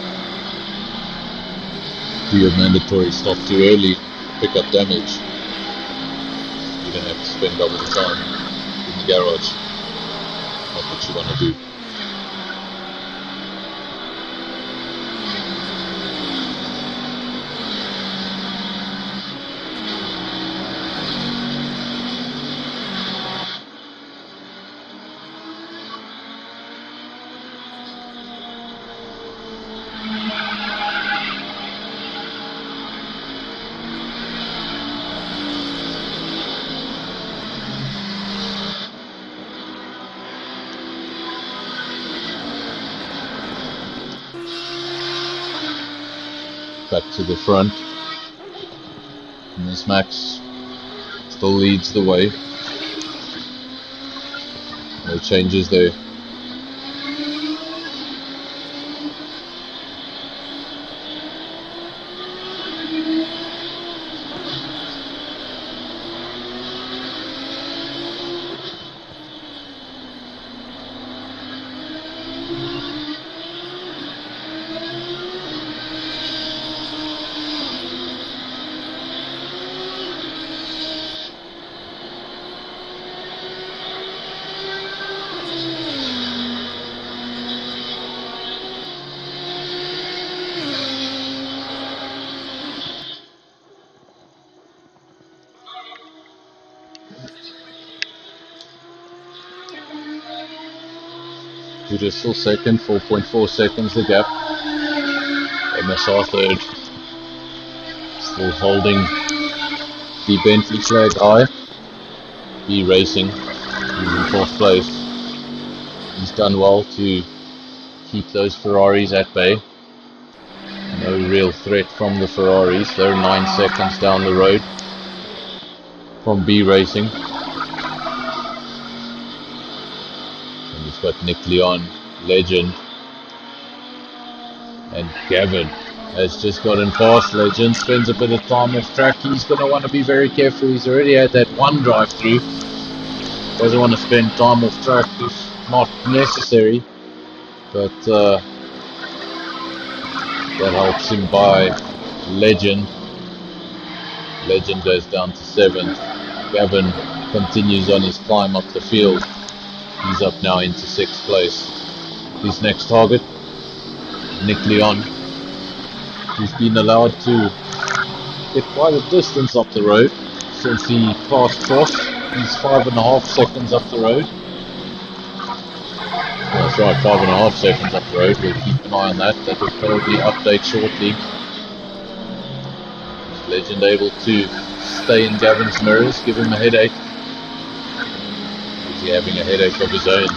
Do your mandatory stop too early, pick up damage, you're going to have to spend double the time in the garage. Not what you want to do. Back to the front, and this Max still leads the way. No changes there. Judas still second, 4.4 seconds the gap. MSR third, still holding the Bentley flag high. B Racing in 4th place. He's done well to keep those Ferraris at bay. No real threat from the Ferraris. They're 9 seconds down the road from B Racing. Got Nick Leon, Legend, and Gavin has just gotten past Legend, spends a bit of time off track. He's going to want to be very careful. He's already had that one drive through. Doesn't want to spend time off track if not necessary, but that helps him by Legend. Legend goes down to 7th. Gavin continues on his climb up the field. He's up now into 6th place. His next target, Nick Leon, who's been allowed to get quite a distance up the road since he passed Cross. He's 5.5 seconds up the road. That's right, 5.5 seconds up the road. We'll keep an eye on that. That will probably update shortly. Legend able to stay in Gavin's mirrors, give him a headache. Is he having a headache of his own?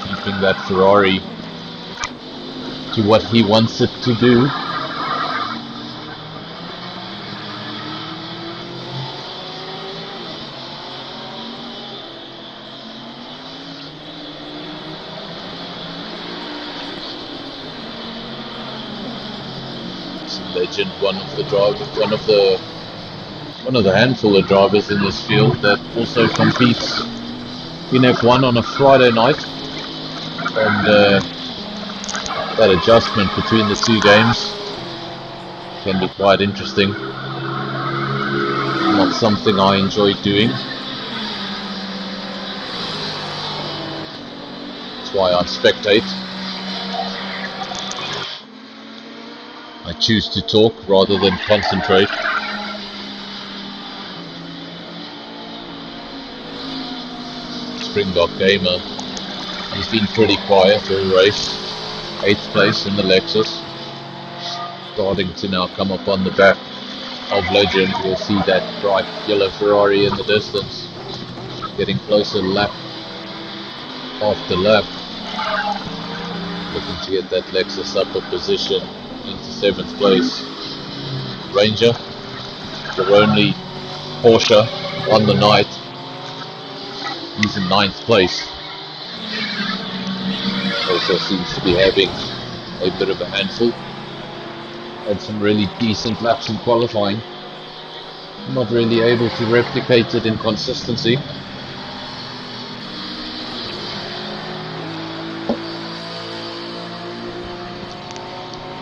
Keeping that Ferrari to what he wants it to do. Legend, one of the handful of drivers in this field that also competes in F1 on a Friday night, and that adjustment between the two games can be quite interesting. Not something I enjoy doing. That's why I spectate. I choose to talk rather than concentrate. Springbok Gamer, he's been pretty quiet all race. 8th place in the Lexus. Starting to now come up on the back of Legend. We'll see that bright yellow Ferrari in the distance. Getting closer lap after lap. Looking to get that Lexus up a position into 7th place. Ranger, the only Porsche on the night, he's in 9th place. Also seems to be having a bit of a handful. Had some really decent laps in qualifying. Not really able to replicate it in consistency.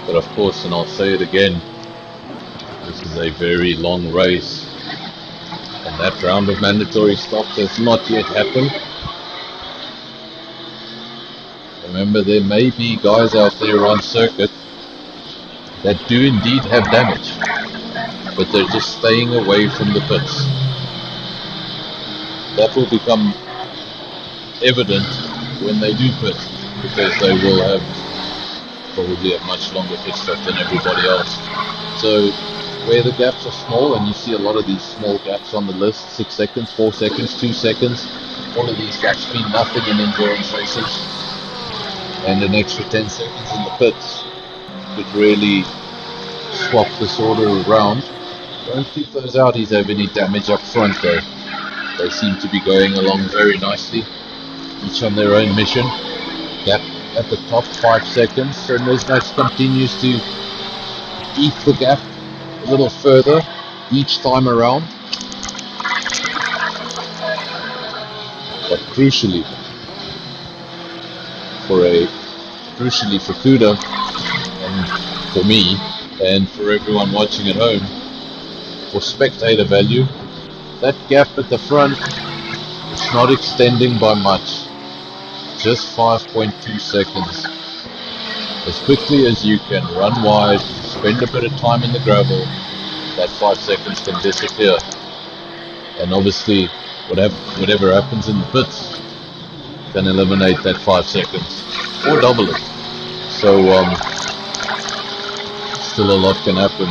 But of course, and I'll say it again, this is a very long race, and that round of mandatory stops has not yet happened. Remember, there may be guys out there on circuit that do indeed have damage, but they're just staying away from the pits. That will become evident when they do pit, because they will have probably a much longer pit stop than everybody else. So where the gaps are small, and you see a lot of these small gaps on the list, 6 seconds, 4 seconds, 2 seconds, all of these gaps mean nothing in endurance races, and an extra 10 seconds in the pits could really swap this order around. Don't keep those Audis have any damage up front though. They seem to be going along very nicely, each on their own mission. Gap at the top, 5 seconds, and as Max continues to eat the gap a little further each time around. But crucially for Kuda, and for me, and for everyone watching at home, for spectator value, that gap at the front is not extending by much. Just 5.2 seconds. As quickly as you can run wide, spend a bit of time in the gravel, that 5 seconds can disappear. And obviously, whatever happens in the pits can eliminate that 5 seconds, or double it. So, still a lot can happen.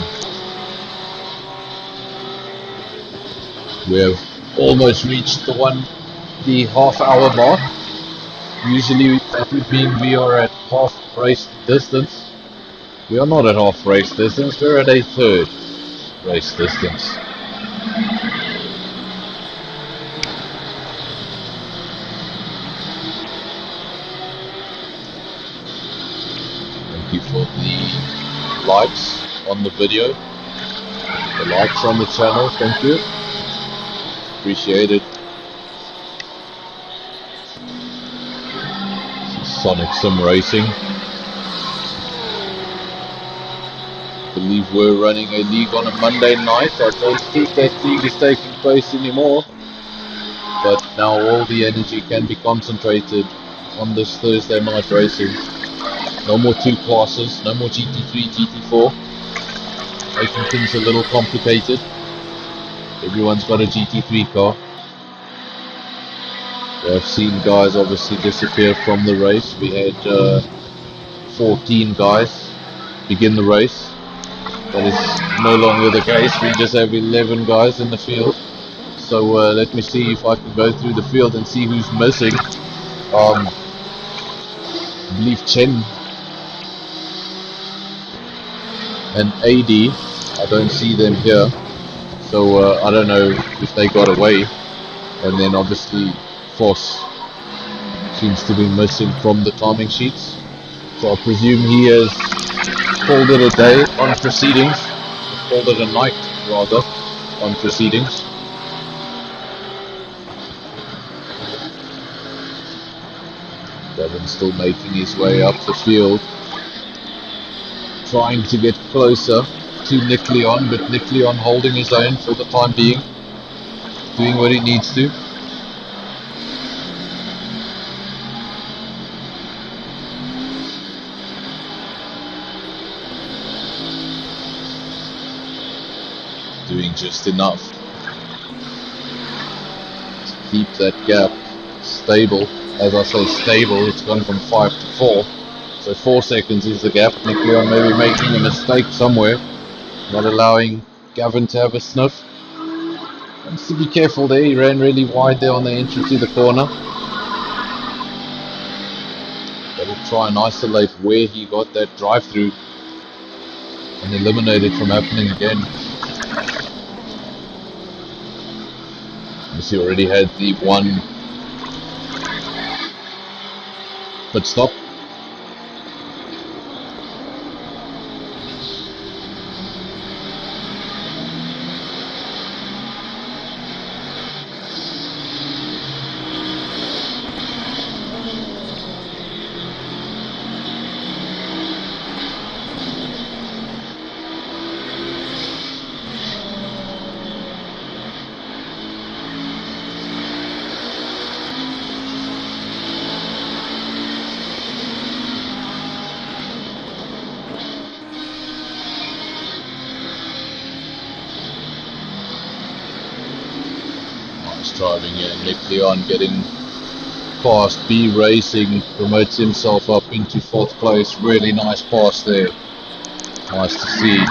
We have almost reached the half-hour mark. Usually that would mean we are at half race distance. We are not at half race distance, we're at a third race distance. Thank you for the likes on the video, the likes on the channel, thank you. Appreciate it. Sonic Sim Racing. I believe we're running a league on a Monday night. I don't think that league is taking place anymore, but now all the energy can be concentrated on this Thursday night racing. No more 2 classes, no more GT3, GT4, making things a little complicated. Everyone's got a GT3 car. I've seen guys obviously disappear from the race. We had 14 guys begin the race. That is no longer the case. We just have 11 guys in the field. So let me see if I can go through the field and see who's missing. I believe Chen and AD. I don't see them here. So I don't know if they got away. And then obviously Foss seems to be missing from the timing sheets. So I presume he has called it a day on proceedings. Called it a night rather on proceedings. Gavin's still making his way up the field, trying to get closer to Nick Leon, but Nick Leon holding his own for the time being, doing what he needs to. Doing just enough to keep that gap stable. As I say stable, it's gone from 5 to 4. So 4 seconds is the gap. Nick Leon maybe making a mistake somewhere, not allowing Gavin to have a sniff. Has to be careful there, he ran really wide there on the entry to the corner. Got to try and isolate where he got that drive through and eliminate it from happening again. He already had the one pit stop. Driving in, Nick Leon getting past B Racing, promotes himself up into 4th place. Really nice pass there, nice to see.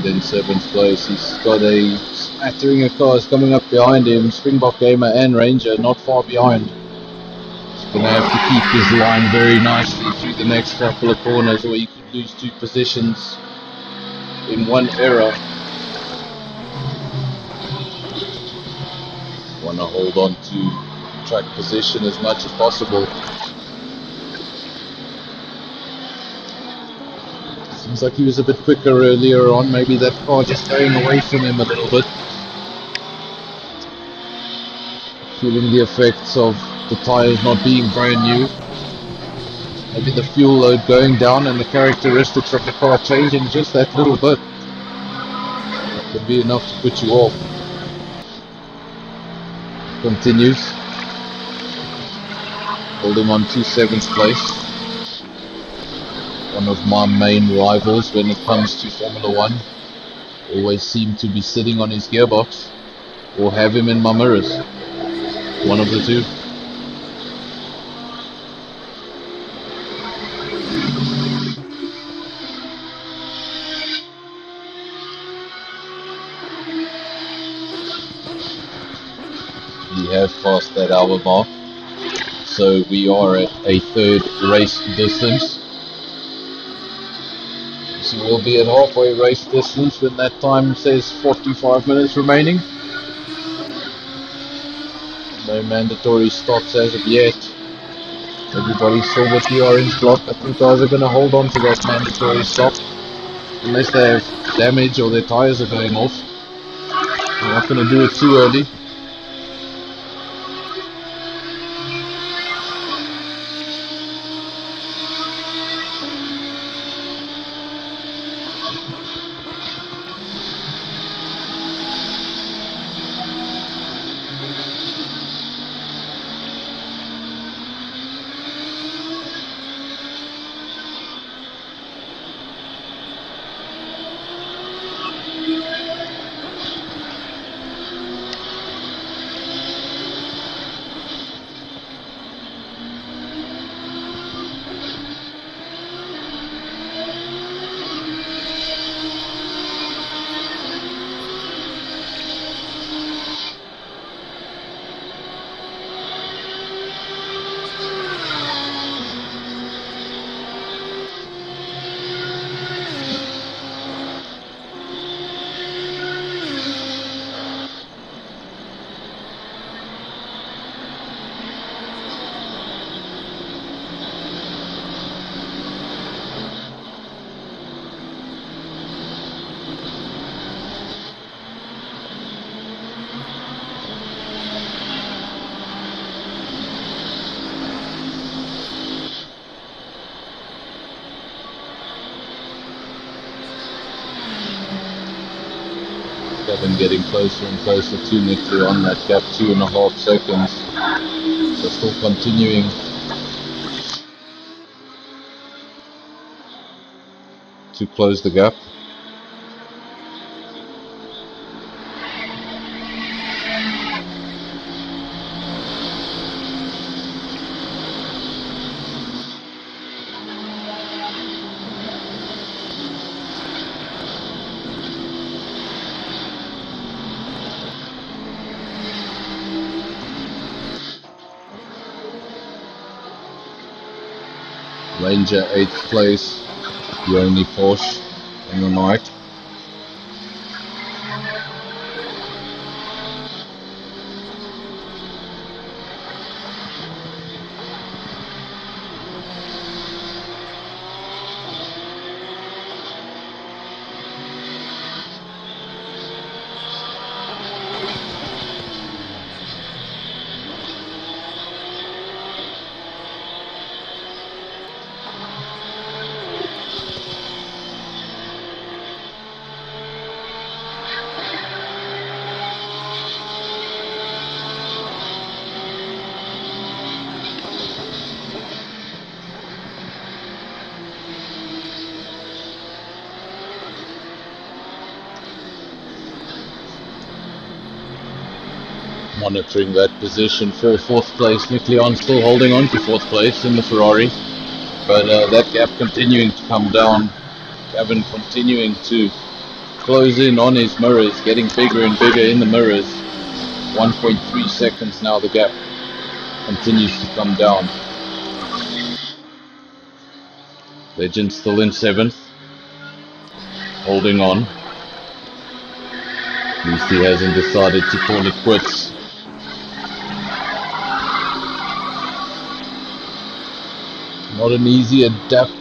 In 7th place, he's got a smattering of cars coming up behind him. Springbok Gamer and Ranger not far behind. He's going to have to keep his line very nicely through the next couple of corners, or he could lose 2 positions in one error. Want to hold on to track position as much as possible. Seems like he was a bit quicker earlier on, maybe that car just going away from him a little bit. Feeling the effects of the tyres not being brand new. Maybe the fuel load going down and the characteristics of the car changing just that little bit. That could be enough to put you off. Continues. Holding on to 7th place. One of my main rivals when it comes to Formula 1. Always seem to be sitting on his gearbox or have him in my mirrors. One of the two. We have passed that hour mark, so we are at a 3rd race distance. So we'll be at halfway race distance when that time says 45 minutes remaining. No mandatory stops as of yet. Everybody saw with the orange block. I think guys are going to hold on to that mandatory stop unless they have damage or their tyres are going off. They're not going to do it too early. Kevin getting closer and closer to Nicky on that gap, 2.5 seconds. So still continuing to close the gap. Ranger 8th place, the only Porsche in the night. Monitoring that position for 4th place. Nick Leon still holding on to 4th place in the Ferrari, but that gap continuing to come down. Gavin continuing to close in on his mirrors, getting bigger and bigger in the mirrors. 1.3 seconds now the gap continues to come down. Legend still in 7th, holding on. At least he hasn't decided to call it quits. Not an easy adapt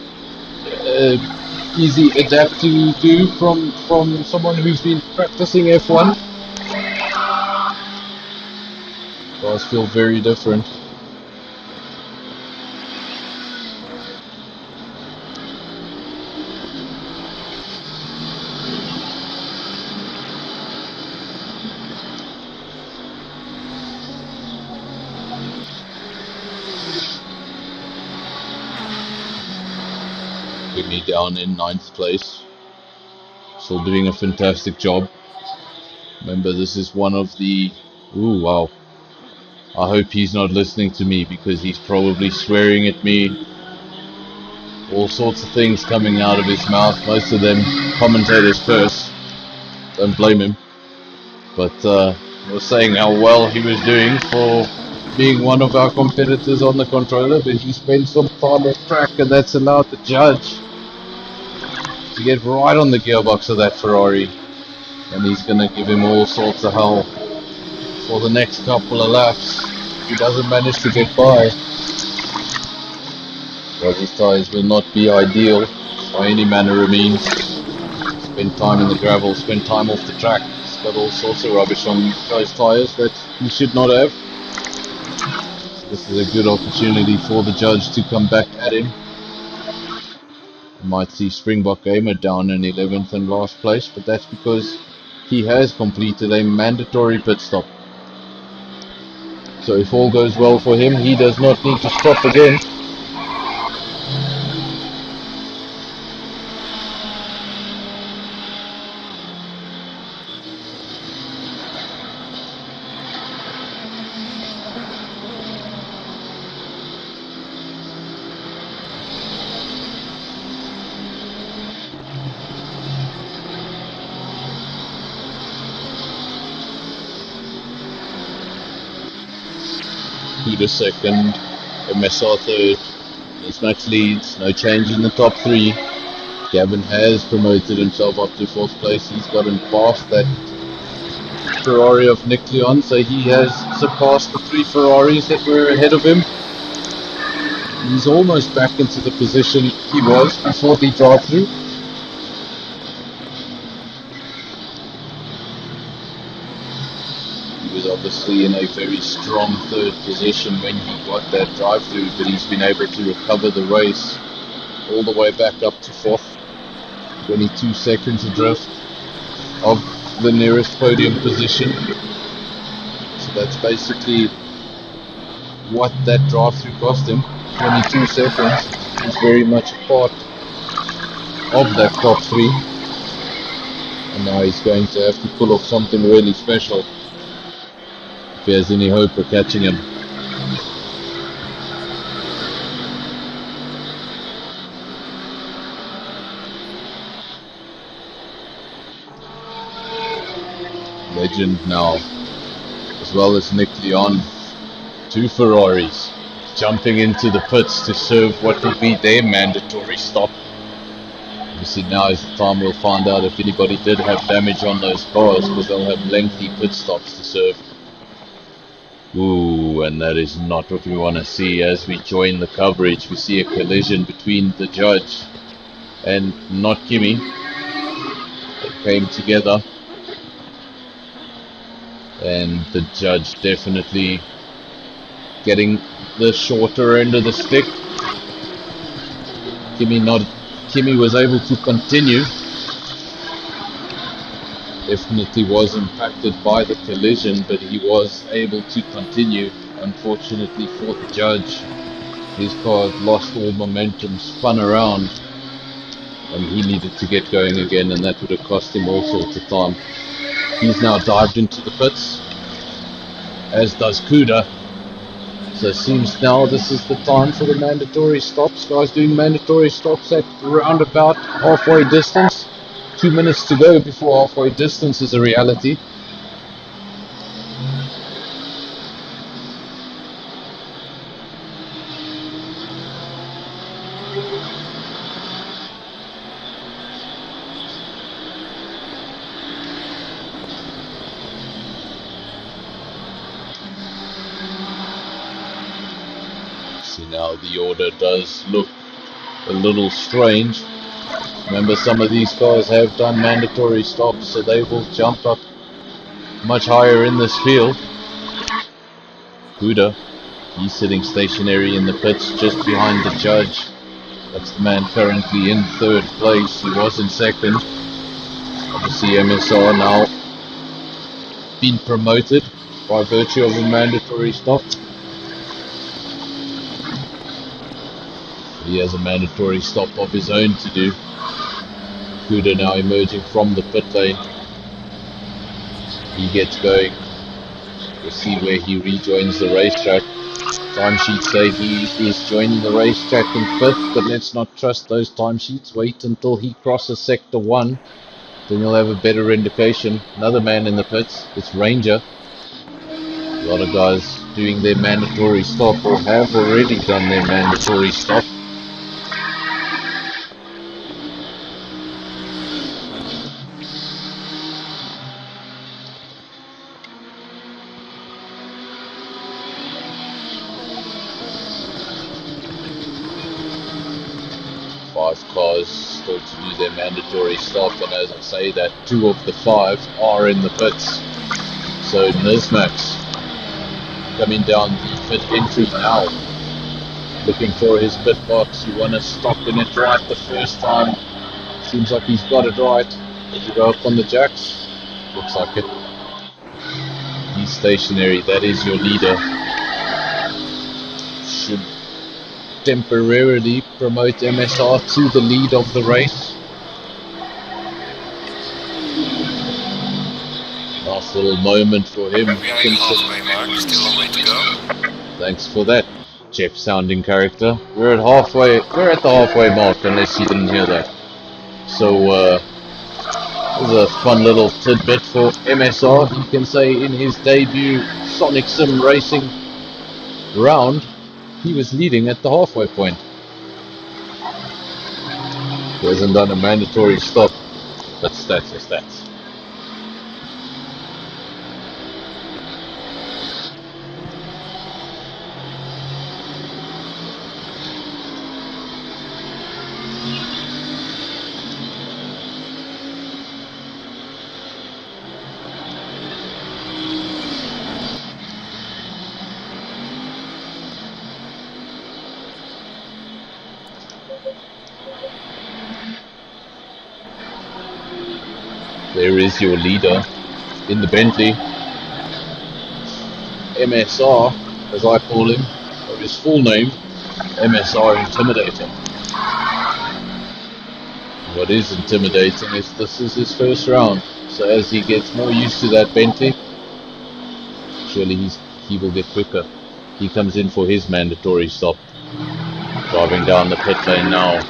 to do from someone who's been practicing F1. Cars feel very different. Me down in 9th place, still doing a fantastic job. Remember, this is one of the wow, I hope he's not listening to me, because he's probably swearing at me, all sorts of things coming out of his mouth. Most of them commentators curse, don't blame him, but I was saying how well he was doing for being one of our competitors on the controller, but he spent some time on track, and that's allowed the judge to get right on the gearbox of that Ferrari, and he's going to give him all sorts of hell for the next couple of laps if he doesn't manage to get by. Well, his tyres will not be ideal by any manner of means. Spend time in the gravel, spend time off the track. He's got all sorts of rubbish on those tyres that he should not have. So this is a good opportunity for the judge to come back at him. Might see Springbok Gamer down in 11th and last place, but that's because he has completed a mandatory pit stop. So if all goes well for him, he does not need to stop again. Peter second, MSR third, as Max leads, no change in the top 3. Gavin has promoted himself up to 4th place. He's gotten past that Ferrari of Nick Leon, so he has surpassed the 3 Ferraris that were ahead of him. He's almost back into the position he was before the drive-through. Obviously in a very strong 3rd position when he got that drive-through, but he's been able to recover the race all the way back up to 4th. 22 seconds adrift of the nearest podium position. So that's basically what that drive-through cost him. 22 seconds. He's very much a part of that top 3. And now he's going to have to pull off something really special if he has any hope of catching him. Legend now, as well as Nick Leon, 2 Ferraris jumping into the pits to serve what will be their mandatory stop. Obviously now is the time we'll find out if anybody did have damage on those cars, because they'll have lengthy pit stops to serve. Ooh, and that is not what we want to see. As we join the coverage, we see a collision between the judge and not Kimi. They came together, and the judge definitely getting the shorter end of the stick. Kimi was able to continue. Definitely was impacted by the collision, but he was able to continue. Unfortunately for the judge, his car lost all momentum, spun around, and he needed to get going again, and that would have cost him all sorts of time. He's now dived into the pits, as does Kuda. So it seems now this is the time for the mandatory stops. Guys doing mandatory stops at around about halfway distance. 2 minutes to go before halfway distance is a reality. See, now the order does look a little strange. Remember, some of these cars have done mandatory stops, so they will jump up much higher in this field. Kuda, he's sitting stationary in the pits just behind the judge. That's the man currently in 3rd place. He was in 2nd. Obviously MSR now been promoted by virtue of a mandatory stop. He has a mandatory stop of his own to do. Kuda now emerging from the pit lane. He gets going. We'll see where he rejoins the racetrack. Timesheets say he is joining the racetrack in 5th, but let's not trust those timesheets. Wait until he crosses sector 1, then you'll have a better indication. Another man in the pits, it's Ranger. A lot of guys doing their mandatory stop or have already done their mandatory stop. Cars still to do their mandatory stop, and as I say that, 2 of the 5 are in the pits. So Nizmax coming down the pit entry now, looking for his pit box. You want to stop in it right the first time. Seems like he's got it right. Did you go up on the jacks? Looks like it. He's stationary. That is your leader. Should temporarily promote MSR to the lead of the race. Last little moment for him. Halfway mark, still a long way to go. Thanks for that, Jeff sounding character. We're at the halfway mark, unless you didn't hear that. So this is a fun little tidbit for MSR. He can say in his debut Sonic Sim racing round, he was leading at the halfway point. He hasn't done a mandatory stop, but stats are stats. There is your leader in the Bentley. MSR, as I call him, or his full name, MSR Intimidator. What is intimidating is this is his first round, so as he gets more used to that Bentley, surely he will get quicker. He comes in for his mandatory stop, driving down the pit lane now.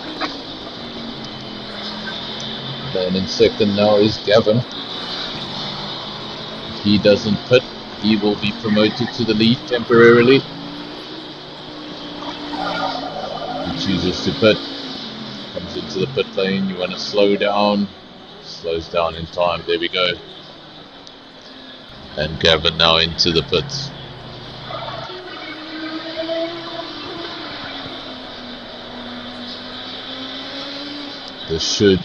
Then in second now is Gavin. If he doesn't pit, he will be promoted to the lead temporarily. He chooses to pit, comes into the pit lane. You want to slow down, slows down in time. There we go. And Gavin now into the pits. This should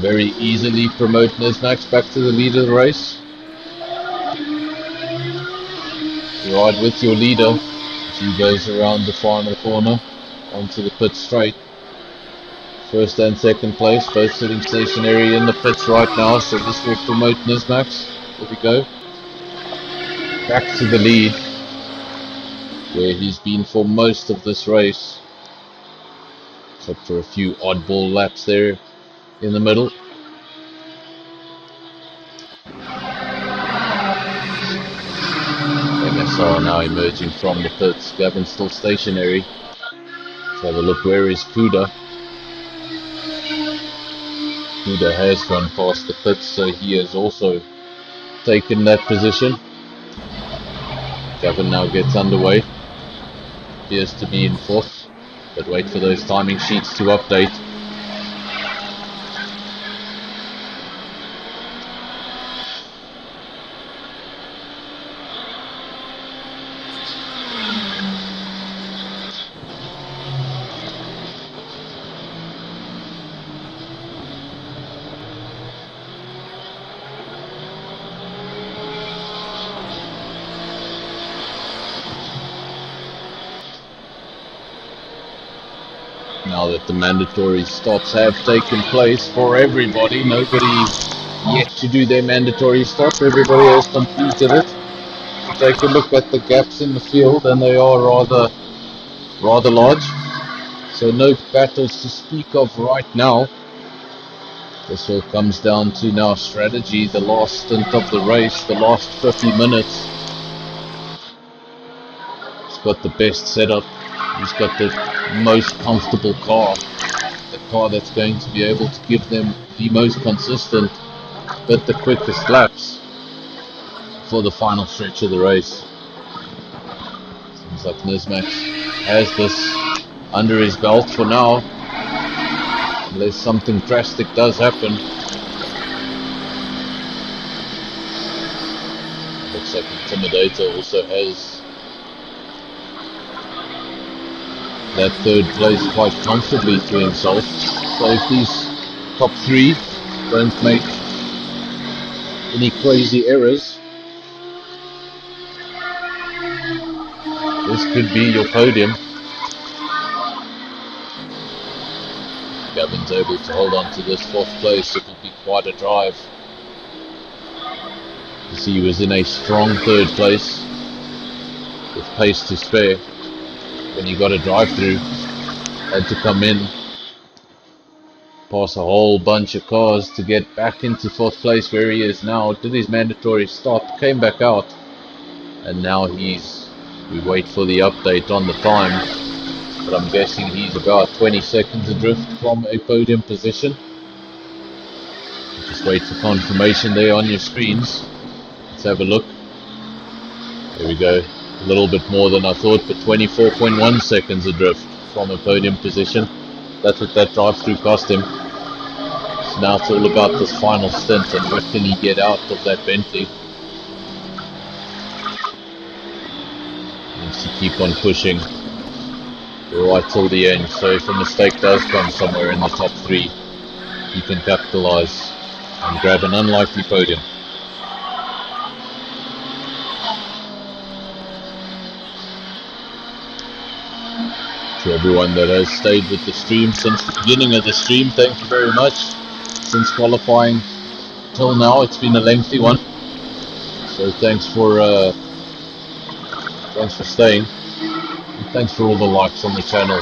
very easily promote Nismax back to the lead of the race. Ride with your leader as he goes around the final corner onto the pit straight. First and second place, both sitting stationary in the pits right now, so this will promote Nismax. There we go. Back to the lead, where he's been for most of this race, except for a few oddball laps there in the middle. MSR now emerging from the pits. Gavin still stationary. Let's have a look. Where is Puda? Puda has gone past the pits, so he has also taken that position. Gavin now gets underway. Appears to be in fourth, but wait for those timing sheets to update. Now that the mandatory stops have taken place for everybody, nobody yet to do their mandatory stop, everybody has completed it. Take a look at the gaps in the field, and they are rather large, so no battles to speak of right now. This all comes down to now strategy, the last stint of the race, the last 50 minutes. He's got the best setup, he's got the most comfortable car, the car that's going to be able to give them the most consistent but the quickest laps for the final stretch of the race. Seems like Nismax has this under his belt for now, unless something drastic does happen. Looks like Intimidator also has that third place quite comfortably to himself. So if these top three don't make any crazy errors, this could be your podium. Gavin's able to hold on to this fourth place. It will be quite a drive. You see, he was in a strong third place with pace to spare. When you got a drive-through, had to come in, pass a whole bunch of cars to get back into fourth place where he is now. Did his mandatory stop, came back out, and now we wait for the update on the time, but I'm guessing he's about 20 seconds adrift from a podium position. Just wait for confirmation there on your screens. Let's have a look. There we go. A little bit more than I thought, but 24.1 seconds adrift from a podium position. That's what that drive-through cost him. So now it's all about this final stint and what can he get out of that Bentley. Needs to keep on pushing right till the end, so if a mistake does come somewhere in the top three, he can capitalize and grab an unlikely podium. To everyone that has stayed with the stream since the beginning of the stream, thank you very much. Since qualifying, till now. It's been a lengthy one, so thanks for staying. And thanks for all the likes on the channel.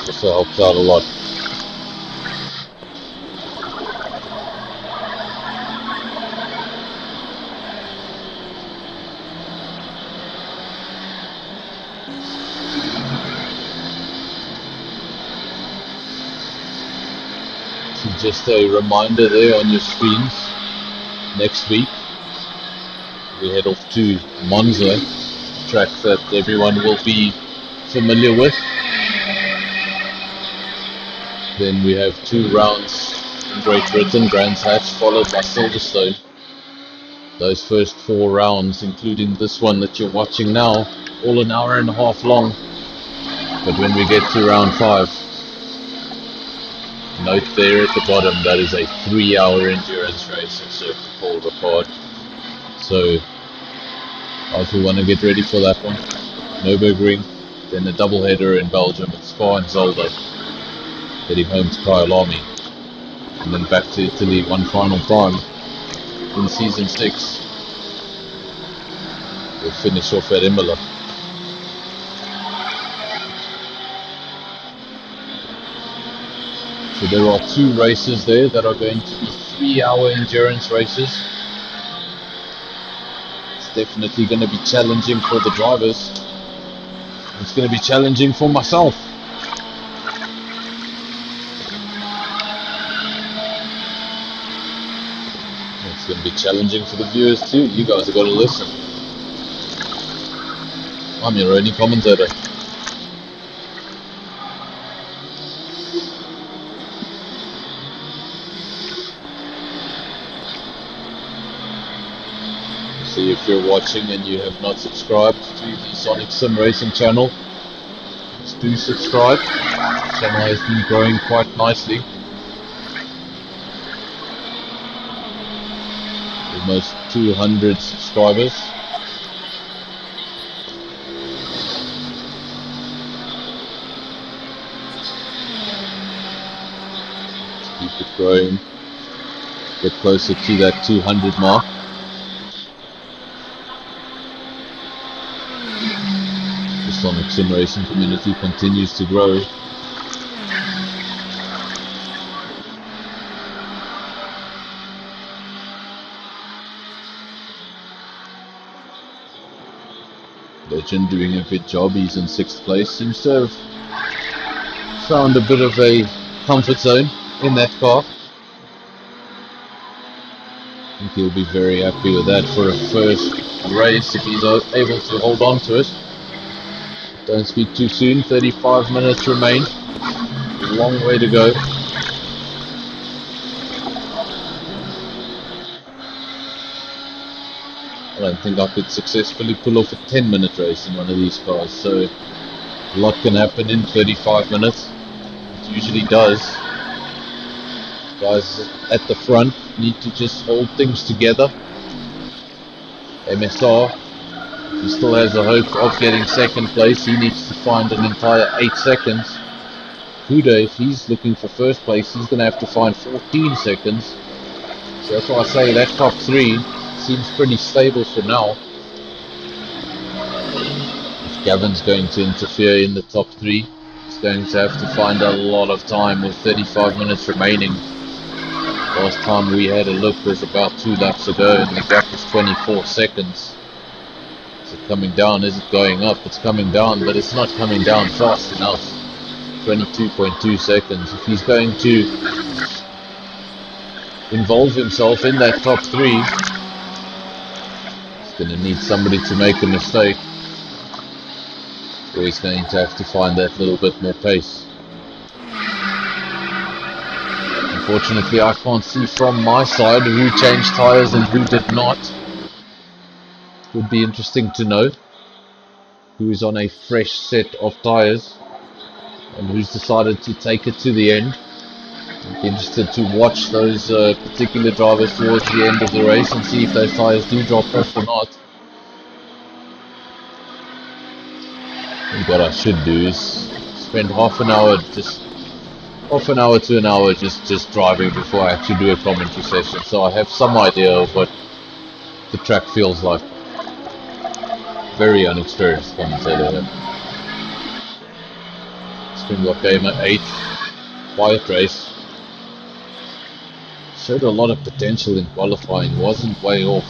Also helps out a lot. So just a reminder there on your screens, next week we head off to Monza, a track that everyone will be familiar with. Then we have 2 rounds in Great Britain, Brands Hatch, followed by Silverstone. Those first 4 rounds, including this one that you're watching now, all an hour and a half long. But when we get to round 5, note there at the bottom, that is a 3-hour endurance race at Circuit Paul Ricard. So, guys will want to get ready for that one. Nürburgring, then a double header in Belgium at Spa and Zolder, heading home to Kyalami, and then back to Italy one final time in season 6. We'll finish off at Imola. So there are 2 races there that are going to be 3-hour endurance races. It's definitely going to be challenging for the drivers. It's going to be challenging for myself. It's going to be challenging for the viewers too. You guys have got to listen. I'm your only commentator. So if you're watching and you have not subscribed to the Sonic Sim Racing channel, do subscribe. The channel has been growing quite nicely. Almost 200 subscribers. Let's keep it growing. Get closer to that 200 mark. The Sonic Sim Racing community continues to grow. Legend doing a good job. He's in 6th place. Seems to have found a bit of a comfort zone in that car. I think he'll be very happy with that for a first race if he's able to hold on to it. Don't speak too soon. 35 minutes remain. A long way to go. I don't think I could successfully pull off a 10-minute race in one of these cars, so a lot can happen in 35 minutes. It usually does. Guys at the front need to just hold things together. MSR, he still has a hope of getting 2nd place. He needs to find an entire 8 seconds. Huda, if he's looking for 1st place, he's going to have to find 14 seconds. So that's why I say that top 3 seems pretty stable for now. If Gavin's going to interfere in the top 3, he's going to have to find a lot of time with 35 minutes remaining. Last time we had a look was about 2 laps ago and the gap was 24 seconds. Is it coming down? Is it going up? It's coming down, but it's not coming down fast enough. 22.2 seconds. If he's going to involve himself in that top 3, going to need somebody to make a mistake, or he's going to have to find that little bit more pace. Unfortunately, I can't see from my side who changed tyres and who did not. Would be interesting to know who's on a fresh set of tyres and who's decided to take it to the end. I'd be interested to watch those particular drivers towards the end of the race and see if those tyres do drop off or not. And what I should do is spend half an hour just half an hour to an hour just driving before I actually do a commentary session, so I have some idea of what the track feels like. Very unexperienced commentator here. Springbok Gamer 8th, quiet race. Showed a lot of potential in qualifying, wasn't way off.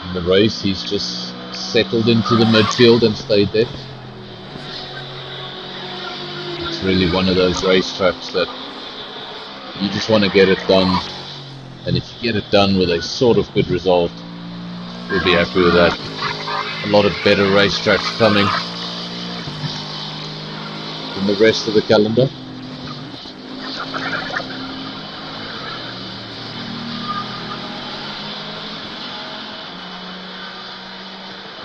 In the race, he's just settled into the midfield and stayed there. It's really one of those racetracks that you just want to get it done, and if you get it done with a sort of good result, you'll be happy with that. A lot of better racetracks coming in the rest of the calendar.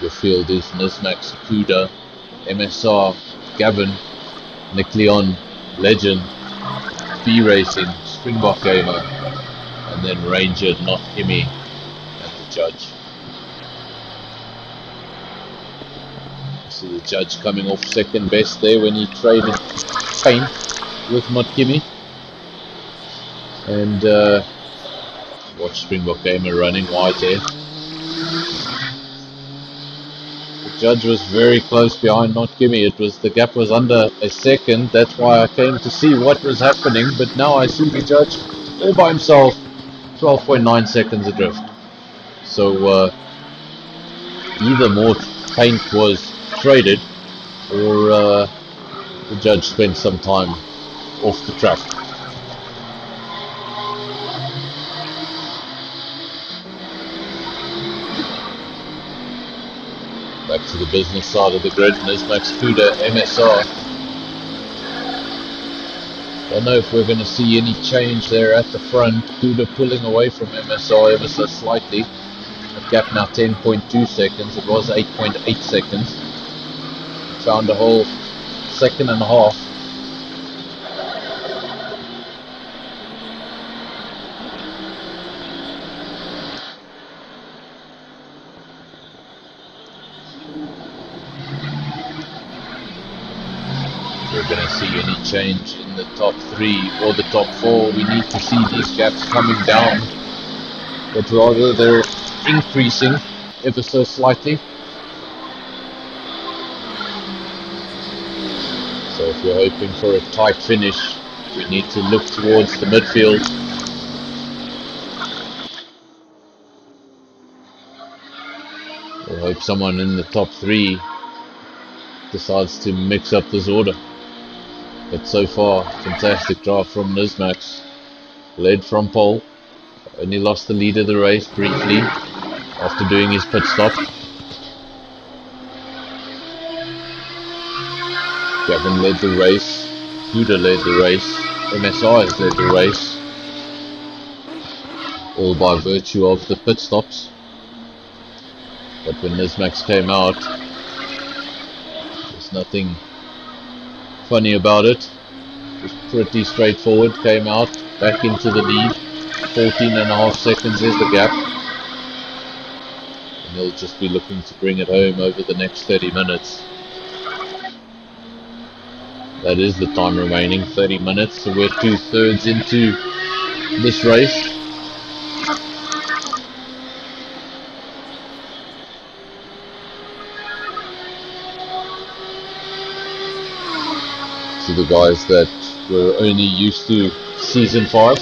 Your field is Nismax, Kuda, MSR, Gavin, Nick Leon, Legend, B Racing, Springbok Gamer, and then Ranger, Not Himmy, and the Judge. See the Judge coming off second best there when he traded paint with Not Himmy. And watch Springbok Gamer running wide there. Judge was very close behind Not Gimme. The gap was under a second. That's why I came to see what was happening. But now I see the Judge all by himself, 12.9 seconds adrift. So either more paint was traded, or the Judge spent some time off the track. Back to the business side of the grid, Nismax, Kuda, MSR. Don't know if we're going to see any change there at the front. Kuda pulling away from MSR ever so slightly. A gap now 10.2 seconds. It was 8.8 seconds. Found a whole second and a half. We're going to see any change in the top 3 or the top 4. We need to see these gaps coming down, but rather they're increasing ever so slightly. So if we're hoping for a tight finish, we need to look towards the midfield. We'll hope someone in the top 3 decides to mix up this order. But so far, fantastic drive from Nismax. Led from pole. Only lost the lead of the race briefly after doing his pit stop. Gavin led the race. Kuda led the race. MSI has led the race. All by virtue of the pit stops. But when Nismax came out, there's nothing funny about it. It was pretty straightforward. Came out, back into the lead. 14.5 seconds is the gap. And he'll just be looking to bring it home over the next 30 minutes. That is the time remaining, 30 minutes. So we're 2/3 into this race. To the guys that were only used to Season 5,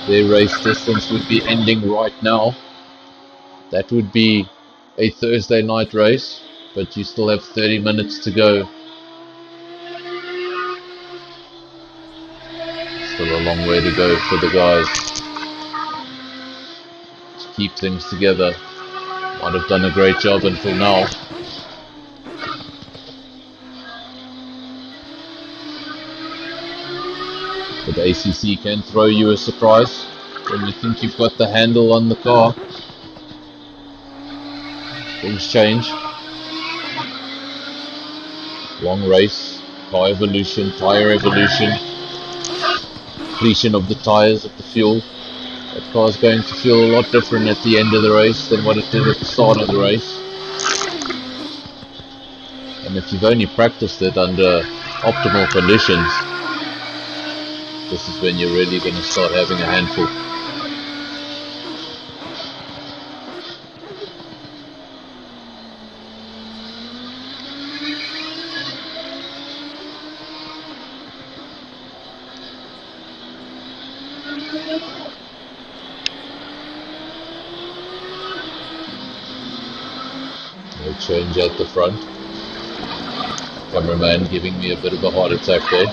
their race distance would be ending right now. That would be a Thursday night race, but you still have 30 minutes to go. Still a long way to go for the guys to keep things together. Might have done a great job until now. But ACC can throw you a surprise when you think you've got the handle on the car. Things change. Long race, car evolution, tyre evolution, depletion of the tyres, of the fuel. That car's going to feel a lot different at the end of the race than what it did at the start of the race. And if you've only practiced it under optimal conditions, this is when you're really going to start having a handful. No change at the front. Cameraman giving me a bit of a heart attack there,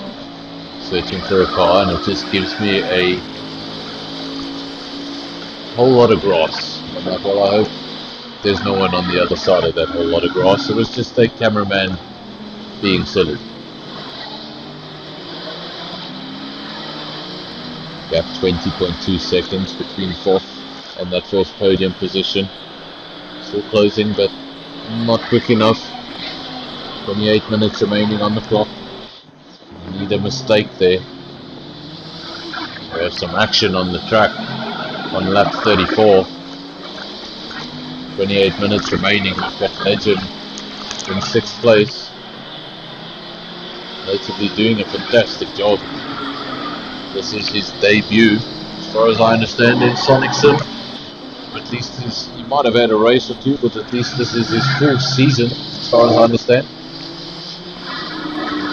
searching for a car, and it just gives me a whole lot of grass. I'm like, well, I hope there's no one on the other side of that whole lot of grass. It was just a cameraman being silly. Gap 20.2 seconds between fourth and that first podium position. Still closing, but not quick enough. 28 minutes remaining on the clock. Need a mistake there. We have some action on the track on lap 34. 28 minutes remaining. We've got Legend in 6th place. Relatively doing a fantastic job. This is his debut, as far as I understand, in Sonic Sim. At least he might have had a race or two, but at least this is his full season, as far as I understand.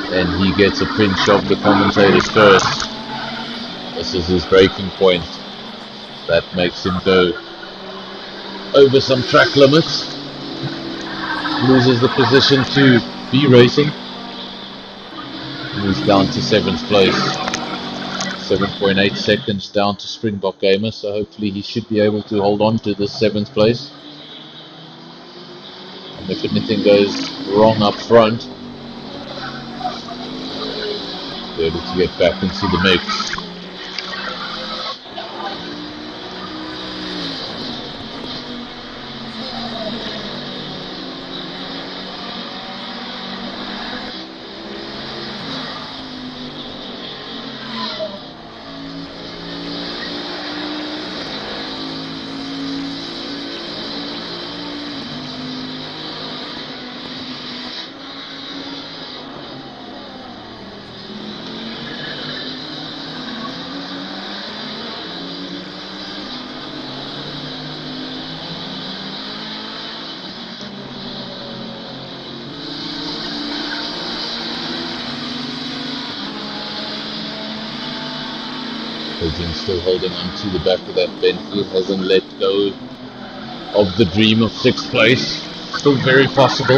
And he gets a pinch of the commentator's curse. This is his breaking point. That makes him go over some track limits. Loses the position to B Racing. Moves down to 7th place. 7.8 seconds down to Springbok Gamer, so hopefully he should be able to hold on to this 7th place. And if anything goes wrong up front, be able to get back into the mix. Still holding on to the back of that Bentley, hasn't let go of the dream of 6th place. Still very possible.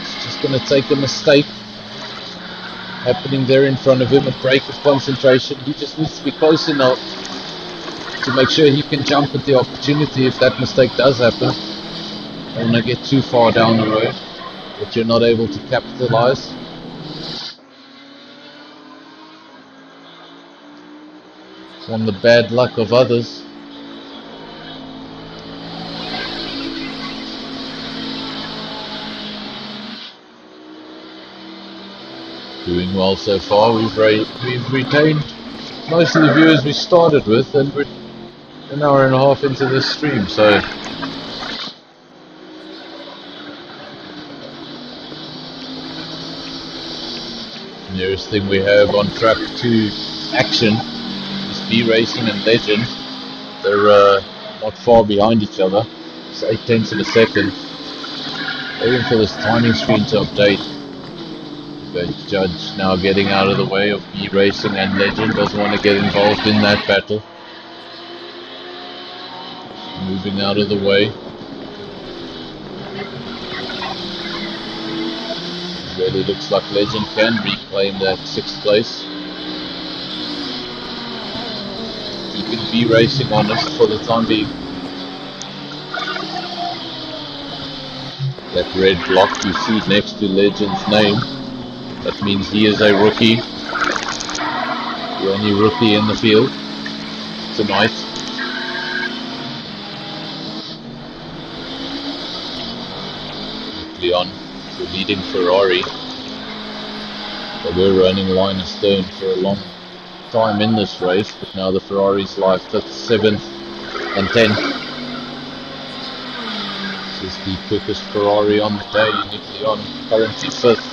It's just going to take a mistake happening there in front of him, a break of concentration. He just needs to be close enough to make sure he can jump at the opportunity if that mistake does happen. Don't want to get too far down the road that you're not able to capitalize. On the bad luck of others. Doing well so far. We've retained most of the viewers we started with, and we're an hour and a half into this stream, so nearest thing we have on track to action B Racing and Legend. They're not far behind each other. It's 0.8 of a second. Waiting for this timing screen to update. The judge now getting out of the way of B Racing and Legend. Doesn't want to get involved in that battle. Moving out of the way. It really looks like Legend can reclaim that 6th place. Keeping B Racing honest for the time being. That red block you see next to Legend's name, that means he is a rookie. The only rookie in the field tonight. Leon, the leading Ferrari. They were running line astern for a long time in this race, but now the Ferrari's life, that's 7th and 10th. is the quickest Ferrari on the day. Nick Leon currently 5th.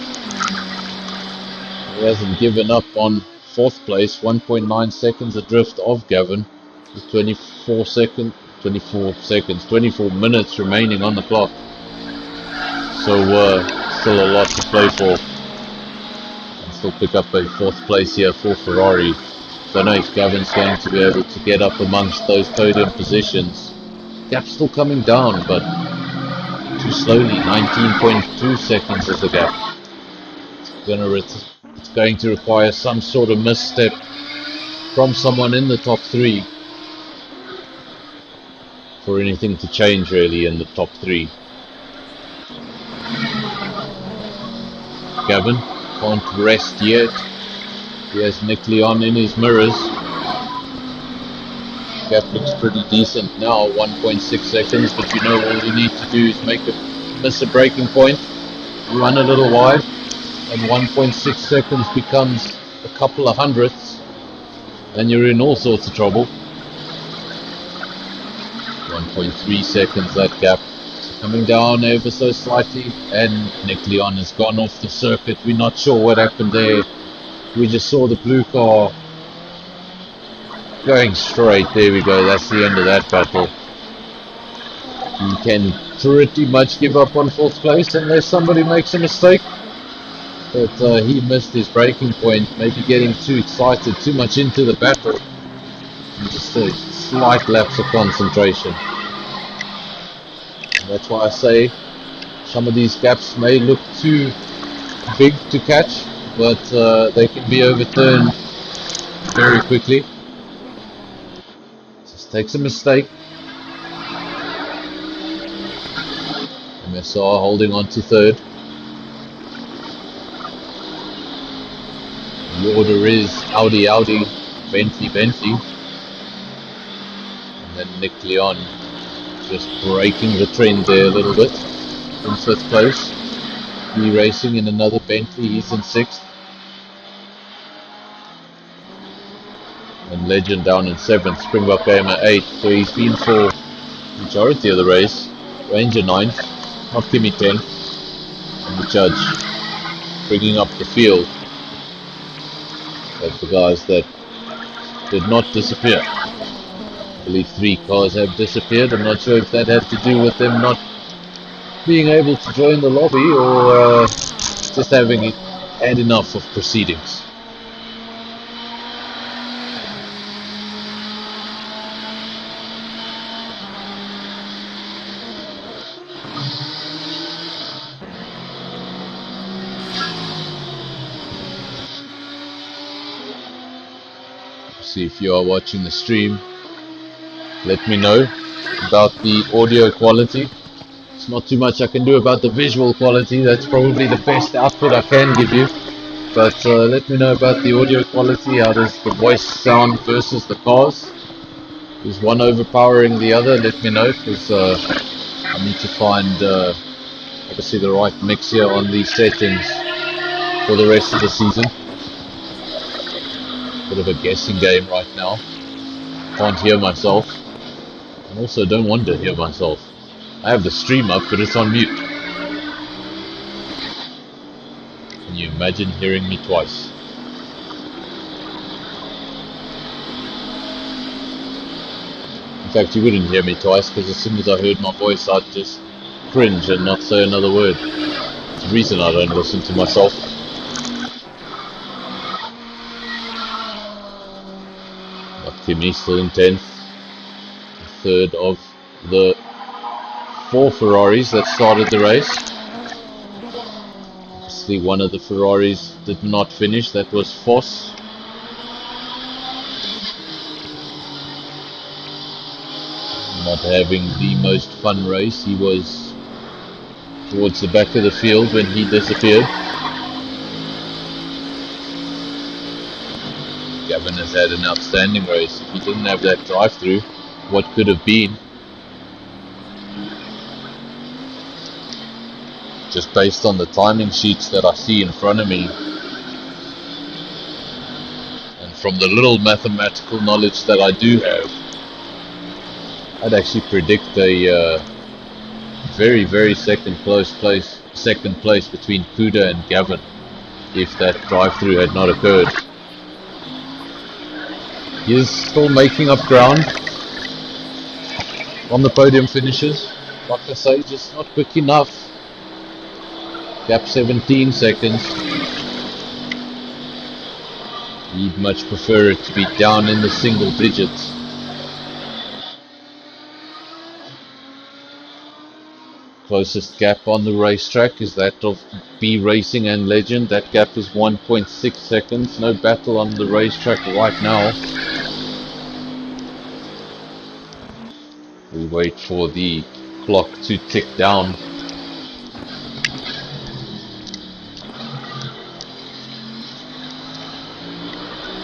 He hasn't given up on 4th place, 1.9 seconds adrift of Gavin, with 24 minutes remaining on the clock. So still a lot to play for. And still pick up a 4th place here for Ferrari. Don't know if Gavin's going to be able to get up amongst those podium positions. Gap's still coming down, but too slowly. 19.2 seconds is the gap. It's going to require some sort of misstep from someone in the top 3 for anything to change really in the top 3. Gavin can't rest yet. He has Nick Leon in his mirrors. Gap looks pretty decent now, 1.6 seconds, but you know all you need to do is miss a braking point, run a little wide, and 1.6 seconds becomes a couple of hundredths, and you're in all sorts of trouble. 1.3 seconds that gap. Coming down ever so slightly, and Nick Leon has gone off the circuit. We're not sure what happened there. We just saw the blue car going straight. There we go, that's the end of that battle. You can pretty much give up on 4th place unless somebody makes a mistake. But he missed his braking point, maybe getting too excited, too much into the battle. And just a slight lapse of concentration. And that's why I say some of these gaps may look too big to catch, but they can be overturned very quickly. Just takes a mistake. MSR holding on to 3rd. The order is Audi, Bentley. And then Nick Leon just breaking the trend there a little bit in 5th place. He racing in another Bentley, he's in 6th. And Legend down in 7th, Springbok Gamer 8th, where he's been for the majority of the race. Ranger 9th, not Timmy 10th. And the judge bringing up the field. That's the guys that did not disappear. I believe 3 cars have disappeared. I'm not sure if that had to do with them not being able to join the lobby or just having had enough of proceedings. See if you are watching the stream. Let me know about the audio quality. It's not too much I can do about the visual quality. That's probably the best output I can give you. But let me know about the audio quality. How does the voice sound versus the cars? Is one overpowering the other? Let me know, because I need to find obviously the right mix here on these settings for the rest of the season. Bit of a guessing game right now. Can't hear myself, and also don't want to hear myself. I have the stream up, but it's on mute. Can you imagine hearing me twice? In fact, you wouldn't hear me twice, because as soon as I heard my voice, I'd just cringe and not say another word. It's the reason I don't listen to myself. Timmy still in 10th, the 3rd of the 4 Ferraris that started the race. Obviously one of the Ferraris did not finish, that was Voss. Not having the most fun race. He was towards the back of the field when he disappeared. Gavin has had an outstanding race. If he didn't have that drive-through, what could have been? Just based on the timing sheets that I see in front of me, and from the little mathematical knowledge that I do have, I'd actually predict a very, very second place between Kuda and Gavin if that drive-through had not occurred. He is still making up ground on the podium finishes. Like I say, just not quick enough. Gap 17 seconds. He'd much prefer it to be down in the single digits. Closest gap on the racetrack is that of B Racing and Legend. That gap is 1.6 seconds. No battle on the racetrack right now. We wait for the clock to tick down.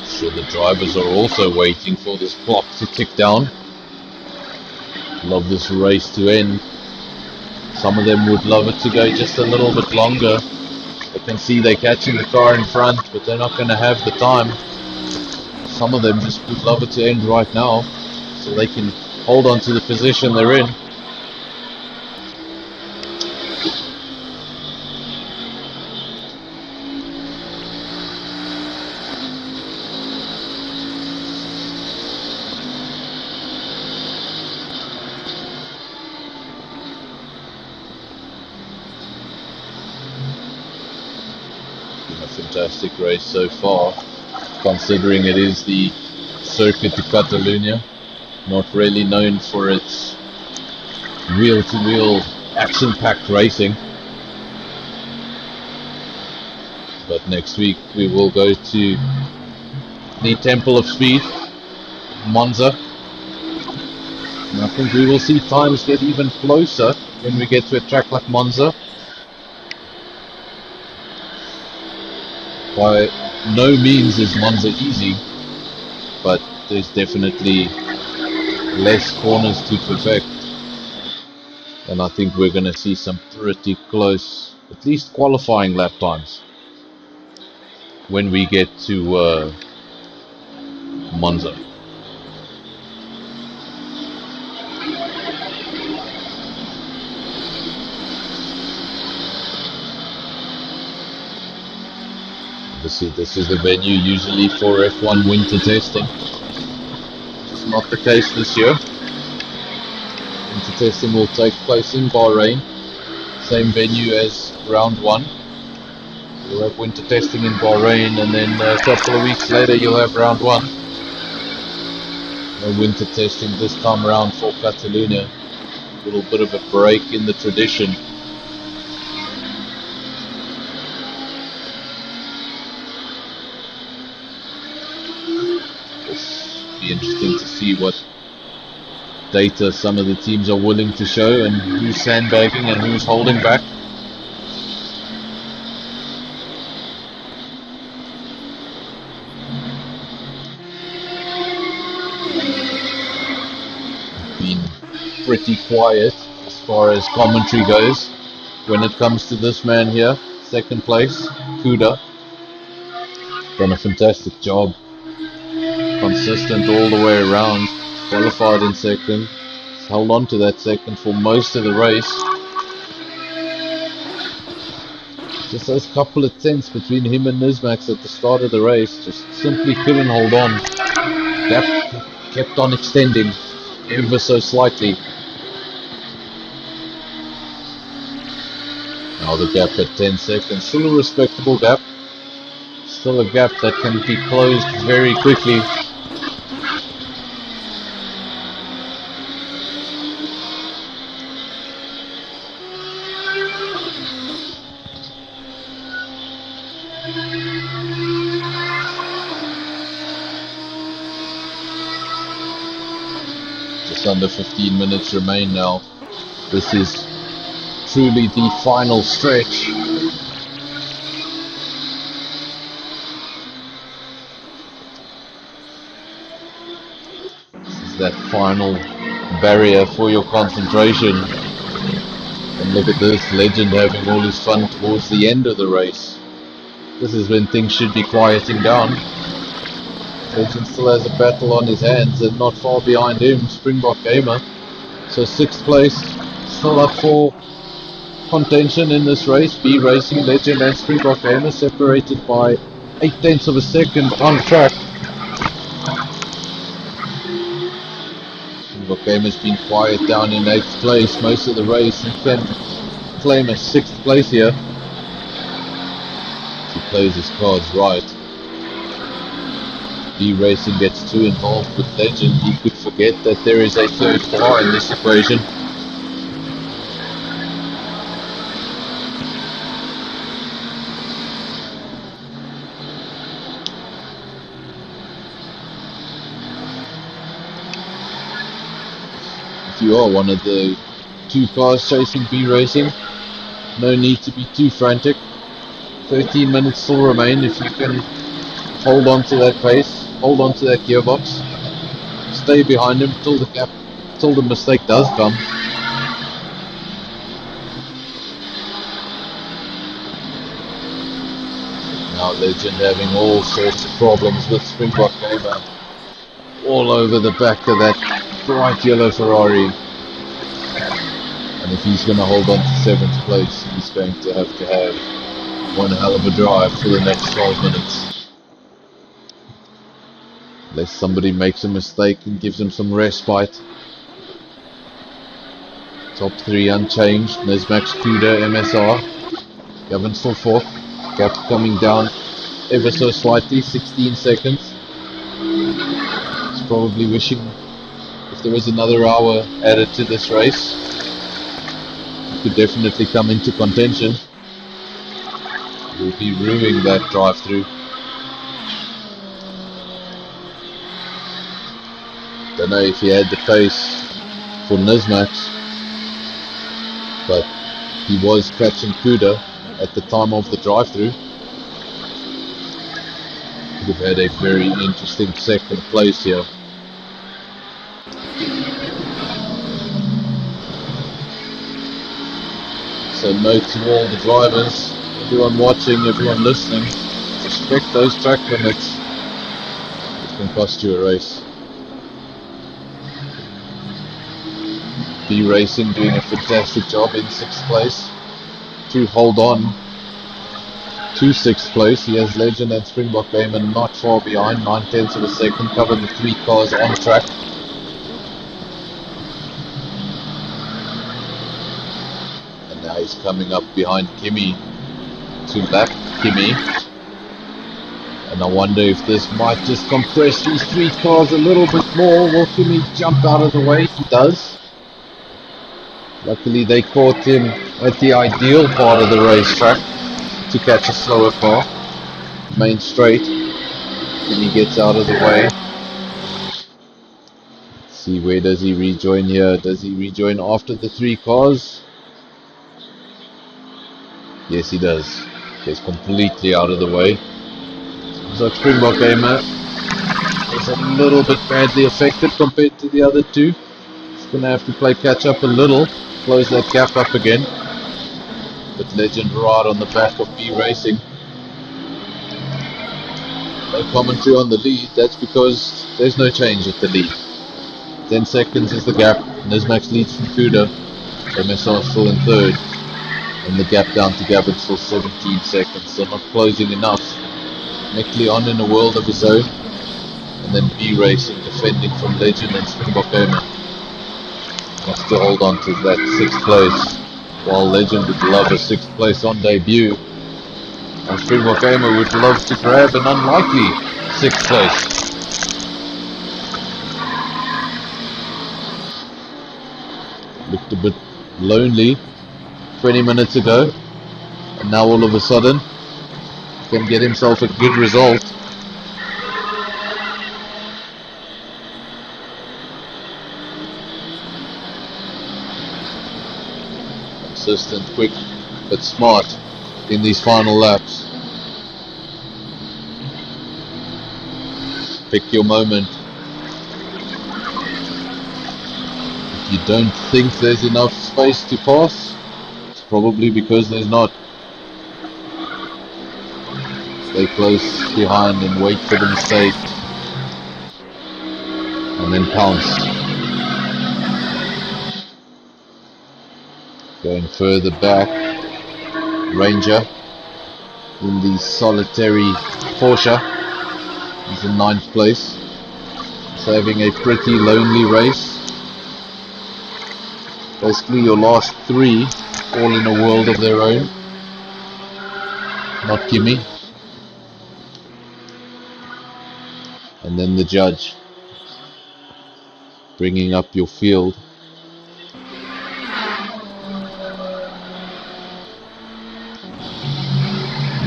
Sure, the drivers are also waiting for this clock to tick down. Love this race to end. Some of them would love it to go just a little bit longer. They can see they're catching the car in front, but they're not going to have the time. Some of them just would love it to end right now, so they can hold on to the position they're in. Fantastic race so far, considering it is the Circuit de Catalunya, not really known for its wheel-to-wheel action-packed racing. But next week we will go to the Temple of Speed, Monza, and I think we will see times get even closer when we get to a track like Monza. By no means is Monza easy, but there's definitely less corners to perfect, and I think we're going to see some pretty close, at least qualifying lap times when we get to Monza. Obviously, this is the venue usually for F1 winter testing. It's not the case this year. Winter testing will take place in Bahrain, same venue as round 1. You'll have winter testing in Bahrain, and then a couple of weeks later you'll have round 1. No winter testing this time around for Catalunya. A little bit of a break in the tradition. Be interesting to see what data some of the teams are willing to show and who's sandbagging and who's holding back. Been pretty quiet as far as commentary goes when it comes to this man here, second place, Kuda. Done a fantastic job. Consistent all the way around, qualified in second, held on to that second for most of the race. Just those couple of tenths between him and Nismax at the start of the race, just simply couldn't hold on. Gap kept on extending ever so slightly. Now the gap at 10 seconds, still a respectable gap. Still a gap that can be closed very quickly. Just under 15 minutes remain now. This is truly the final stretch. This is that final barrier for your concentration. And look at this, Legend having all his fun towards the end of the race. This is when things should be quieting down. Legend still has a battle on his hands, and not far behind him, Springbok Gamer. So 6th place, still up for contention in this race. B Racing, Legend and Springbok Gamer separated by 0.8 of a second on track. Springbok Gamer's been quiet down in 8th place most of the race and can claim a 6th place here. He plays his cards right. B Racing gets too involved with Legend. He could forget that there is a third car in this equation. If you are one of the 2 cars chasing B Racing, no need to be too frantic. 13 minutes still remain. If you can hold on to that pace, hold on to that gearbox, stay behind him till the mistake does come. Now Legend having all sorts of problems with Springbok Gamer all over the back of that bright yellow Ferrari. And if he's going to hold on to 7th place, he's going to have one hell of a drive for the next 12 minutes. Unless somebody makes a mistake and gives him some respite. Top 3 unchanged. Nismax, Kuda, MSR. Gavin still 4th. Gap coming down ever so slightly, 16 seconds. He's probably wishing if there was another hour added to this race, he could definitely come into contention. We'll be ruining that drive-through. Don't know if he had the pace for Nismax, but he was catching Kuda at the time of the drive-through. Could have had a very interesting 2nd place here. So note to all the drivers, everyone watching, everyone listening, respect those track limits. It can cost you a race. B Racing doing a fantastic job in 6th place to hold on to 6th place. He has Legend and Springbok Gamer not far behind, 9/10 of a second, cover the 3 cars on track. And now he's coming up behind Kimi to lap Kimi. And I wonder if this might just compress these 3 cars a little bit more. Will Kimi jump out of the way? He does. Luckily they caught him at the ideal part of the racetrack to catch a slower car. Main straight. And he gets out of the way. Let's see, where does he rejoin here? Does he rejoin after the 3 cars? Yes, he does. He's completely out of the way. So Springbok Gamer is a little bit badly affected compared to the other 2. He's going to have to play catch up a little. Close that gap up again. But Legend right on the back of B Racing. No commentary on the lead. That's because there's no change at the lead. 10 seconds is the gap. Nismax leads from Kuda. MSR still in 3rd. And the gap down to Gavin still 17 seconds. So not closing enough. Neckley on in a world of his own. And then B Racing defending from Legend and Springbok Gamer. Wants to hold on to that 6th place, while Legend would love a 6th place on debut, and Springbok Gamer would love to grab an unlikely 6th place. Looked a bit lonely 20 minutes ago, and now all of a sudden can get himself a good result. Consistent, quick, but smart in these final laps. Pick your moment. If you don't think there's enough space to pass, it's probably because there's not. Stay close behind and wait for the mistake, and then pounce. Going further back, Ranger in the solitary Porsche. He's in 9th place. He's having a pretty lonely race. Basically your last 3 all in a world of their own. Not Kimmy. And then the judge bringing up your field.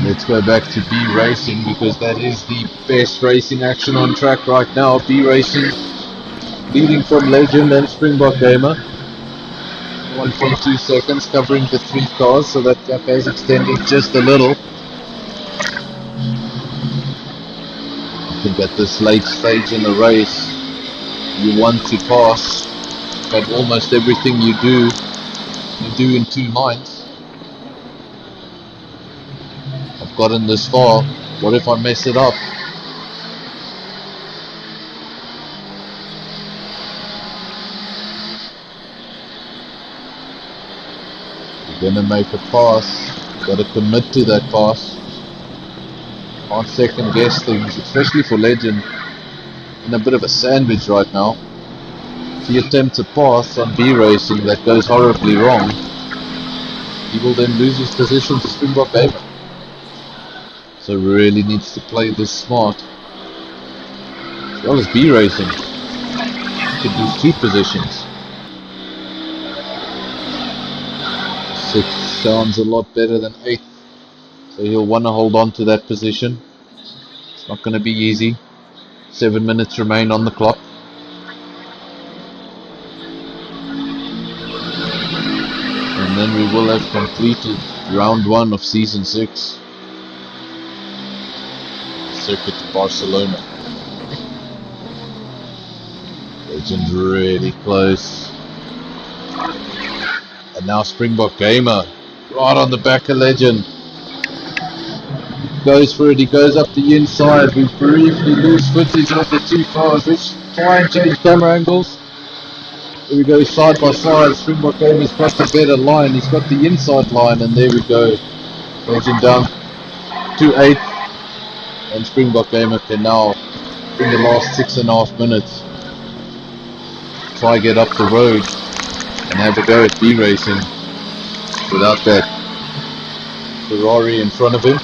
Let's go back to B Racing, because that is the best racing action on track right now. B Racing leading from Legend and Springbok Gamer. 1.2 seconds covering the 3 cars, so that gap has extended just a little. I think at this late stage in the race, you want to pass, but almost everything you do in 2 lines. I've gotten this far, what if I mess it up? You're gonna make a pass, gotta commit to that pass. Can't second guess things, especially for Legend, in a bit of a sandwich right now. If he attempts a pass on B Racing that goes horribly wrong, he will then lose his position to Springbok Gamer. So really needs to play this smart. As well as B Racing, he could lose 2 positions. 6 sounds a lot better than 8. So he'll want to hold on to that position. It's not going to be easy. 7 minutes remain on the clock. And then we will have completed round 1 of season 6. Circuit to Barcelona. Legend really close. And now Springbok Gamer right on the back of Legend. Goes for it, he goes up the inside. We briefly lose footage of the 2 cars, which try and change camera angles. Here we go, side by side. Springbok Gamer's got the better line, he's got the inside line, and there we go. Legend down to 8th, and Springbok Gamer can now, in the last 6.5 minutes, try get up the road and have a go at B Racing without that Ferrari in front of him.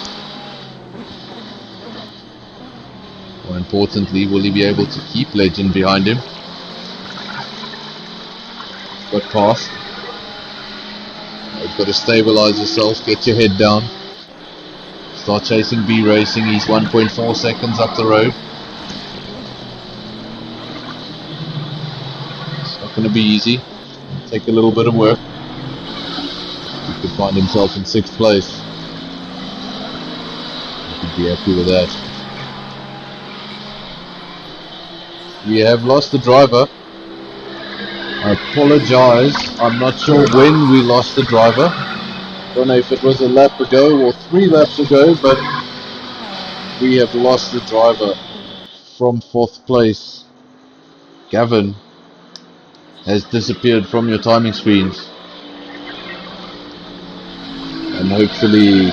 More importantly, will he be able to keep Legend behind him? Got past. You've got to stabilize yourself, get your head down. Start chasing B Racing, he's 1.4 seconds up the road. It's not going to be easy. Take a little bit of work. He could find himself in 6th place. He could be happy with that. We have lost the driver. I apologize, I'm not sure when we lost the driver. Don't know if it was a lap ago or 3 laps ago, but we have lost the driver from 4th place. Gavin has disappeared from your timing screens, and hopefully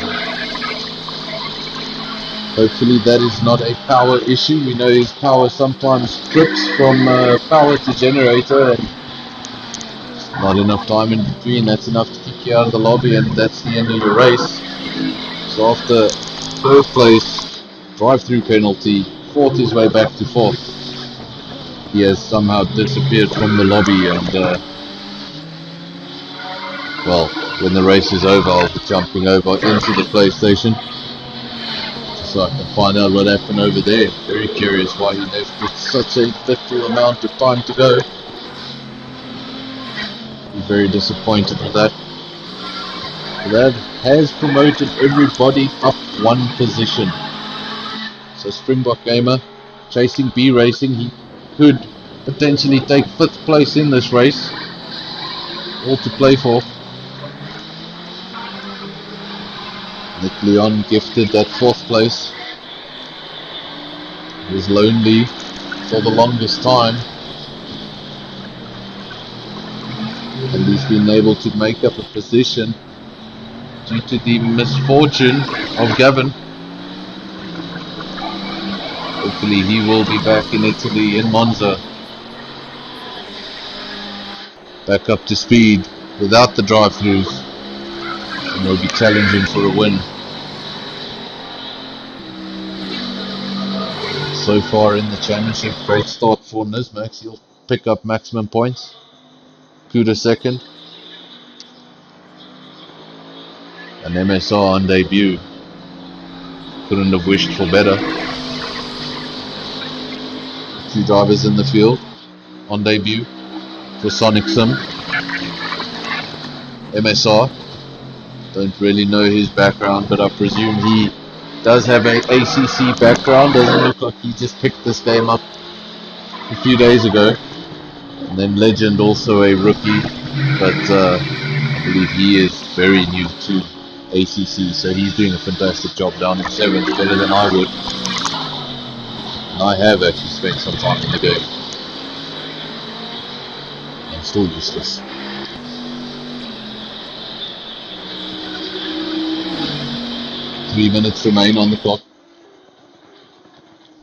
that is not a power issue. We know his power sometimes trips from power to generator, and not enough time in between. That's enough to kick you out of the lobby, and that's the end of your race. So after 3rd place, drive-through penalty, fought his way back to 4th. He has somehow disappeared from the lobby, and well, when the race is over, I'll be jumping over into the PlayStation so I can find out what happened over there. Very curious why he left with such a little amount of time to go. Very disappointed with that. That has promoted everybody up 1 position. So Springbok Gamer chasing B Racing, he could potentially take 5th place in this race. All to play for. Nick Leon gifted that 4th place. He was lonely for the longest time. and he's been able to make up a position due to the misfortune of Gavin. Hopefully he will be back in Italy, in Monza, back up to speed without the drive-throughs, and will be challenging for a win. So far in the championship, great start for Nismax. He'll pick up maximum points. Kuda second, and MSR on debut. Couldn't have wished for better. Two drivers in the field on debut for Sonic Sim. MSR, don't really know his background, but I presume he does have a ACC background. Doesn't look like he just picked this game up a few days ago. And then Legend, also a rookie, but I believe he is very new to ACC, so he's doing a fantastic job down in 7th, better than I would. And I have actually spent some time in the game. I'm still useless. Three minutes remain on the clock.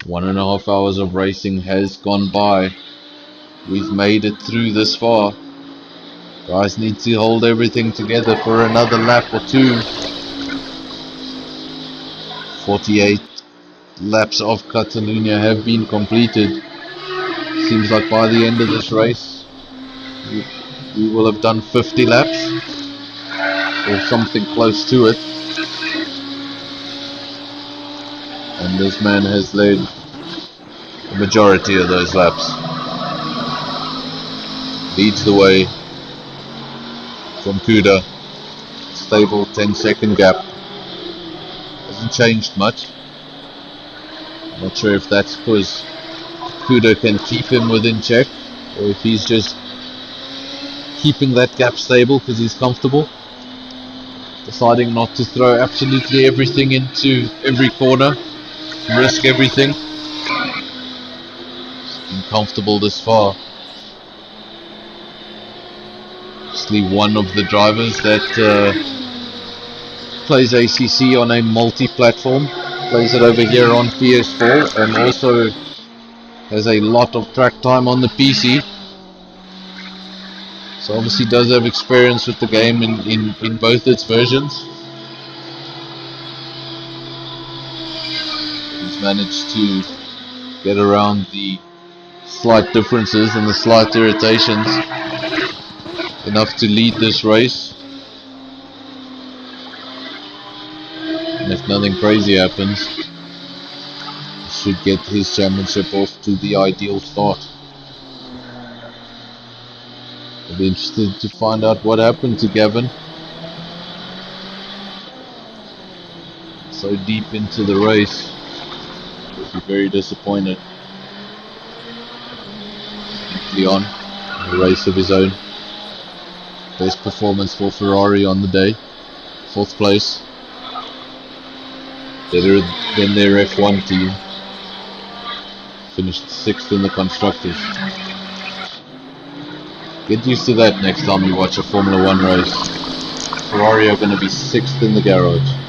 1.5 hours of racing has gone by. We've made it through this far. Guys need to hold everything together for another lap or two. 48 laps of Catalunya have been completed. Seems like by the end of this race we will have done 50 laps or something close to it. And this man has led the majority of those laps. Leads the way from Kuda. Stable 10-second gap. Hasn't changed much. I'm not sure if that's because Kuda can keep him within check, or if he's just keeping that gap stable because he's comfortable. Deciding not to throw absolutely everything into every corner. Risk everything. Been comfortable this far. Obviously one of the drivers that plays ACC on a multi-platform, plays it over here on PS4, and also has a lot of track time on the PC. So obviously does have experience with the game in both its versions. Managed to get around the slight differences and the slight irritations enough to lead this race, and if nothing crazy happens, he should get his championship off to the ideal start. I'll be interested to find out what happened to Gavin. So deep into the race, be very disappointed. Leon, a race of his own. Best performance for Ferrari on the day. 4th place. Better than their F1 team. Finished 6th in the constructors. Get used to that next time you watch a Formula 1 race. Ferrari are going to be 6th in the garage.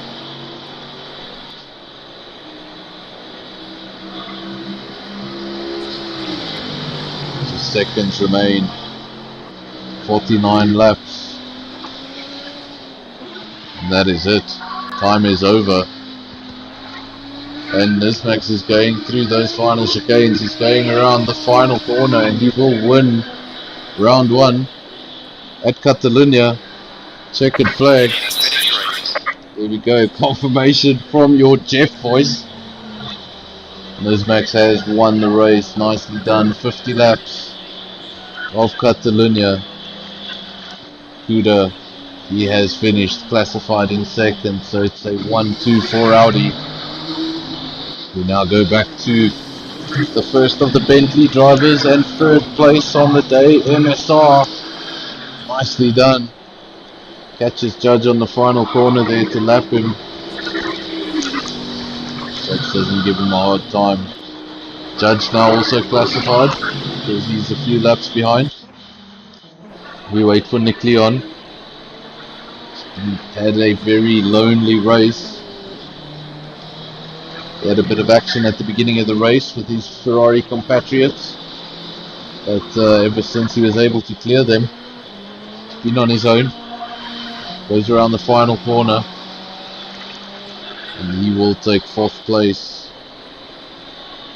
Seconds remain. 49 laps. And that is it. Time is over. And Nismax is going through those final chicanes. He's going around the final corner, and he will win round 1 at Catalunya. Checkered flag. There we go. Confirmation from your Jeff voice. Nismax has won the race. Nicely done. 50 laps of Catalunya. Kuda, he has finished, classified in 2nd, so it's a 1-2 for Audi. We now go back to the first of the Bentley drivers, and 3rd place on the day, MSR. Nicely done. Catches Judge on the final corner there to lap him. Judge doesn't give him a hard time. Judge now also classified, because he's a few laps behind. We wait for Nick Leon. He had a very lonely race. He had a bit of action at the beginning of the race with his Ferrari compatriots, but ever since he was able to clear them, he's been on his own. Goes around the final corner, and he will take 4th place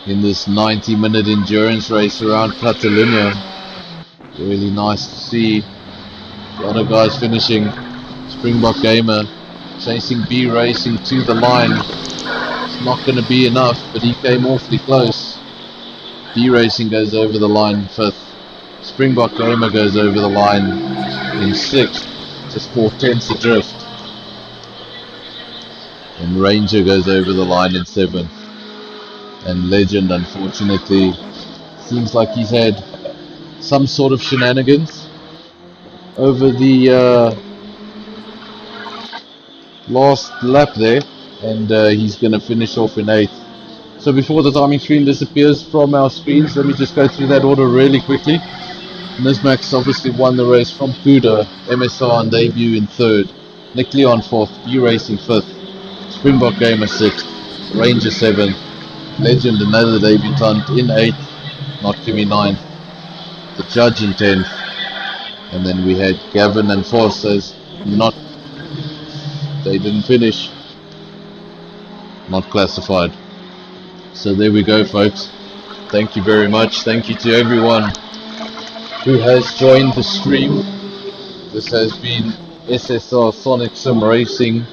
in this 90-minute endurance race around Catalunya. Really nice to see a lot of guys finishing. Springbok Gamer chasing B Racing to the line. It's not going to be enough, but he came awfully close. B Racing goes over the line 5th. Springbok Gamer goes over the line in 6th, just 4/10 adrift. And Ranger goes over the line in 7th. And Legend, unfortunately, seems like he's had some sort of shenanigans over the last lap there, and he's going to finish off in 8th. So before the timing screen disappears from our screens, let me just go through that order really quickly. Nismax obviously won the race from Kuda, MSR on debut in 3rd, Nick Leon 4th, B Racing 5th, Springbok Gamer 6th, Ranger 7th, Legend another debutant in 8th, Not Kimmy 9th, the Judge in 10th, and then we had Gavin and Foss as they didn't finish, not classified. So there we go, folks. Thank you very much. Thank you to everyone who has joined the stream. This has been SSR Sonic Sim Racing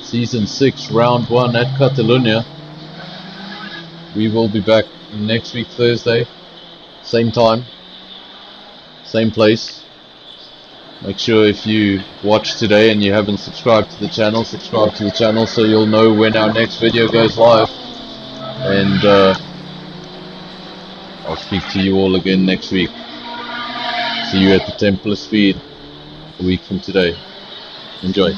Season 6 Round 1 at Catalunya. We will be back next week Thursday, same time, same place. Make sure if you watch today and you haven't subscribed to the channel, subscribe to the channel so you'll know when our next video goes live. And I'll speak to you all again next week. See you at the Templar Speed a week from today. Enjoy.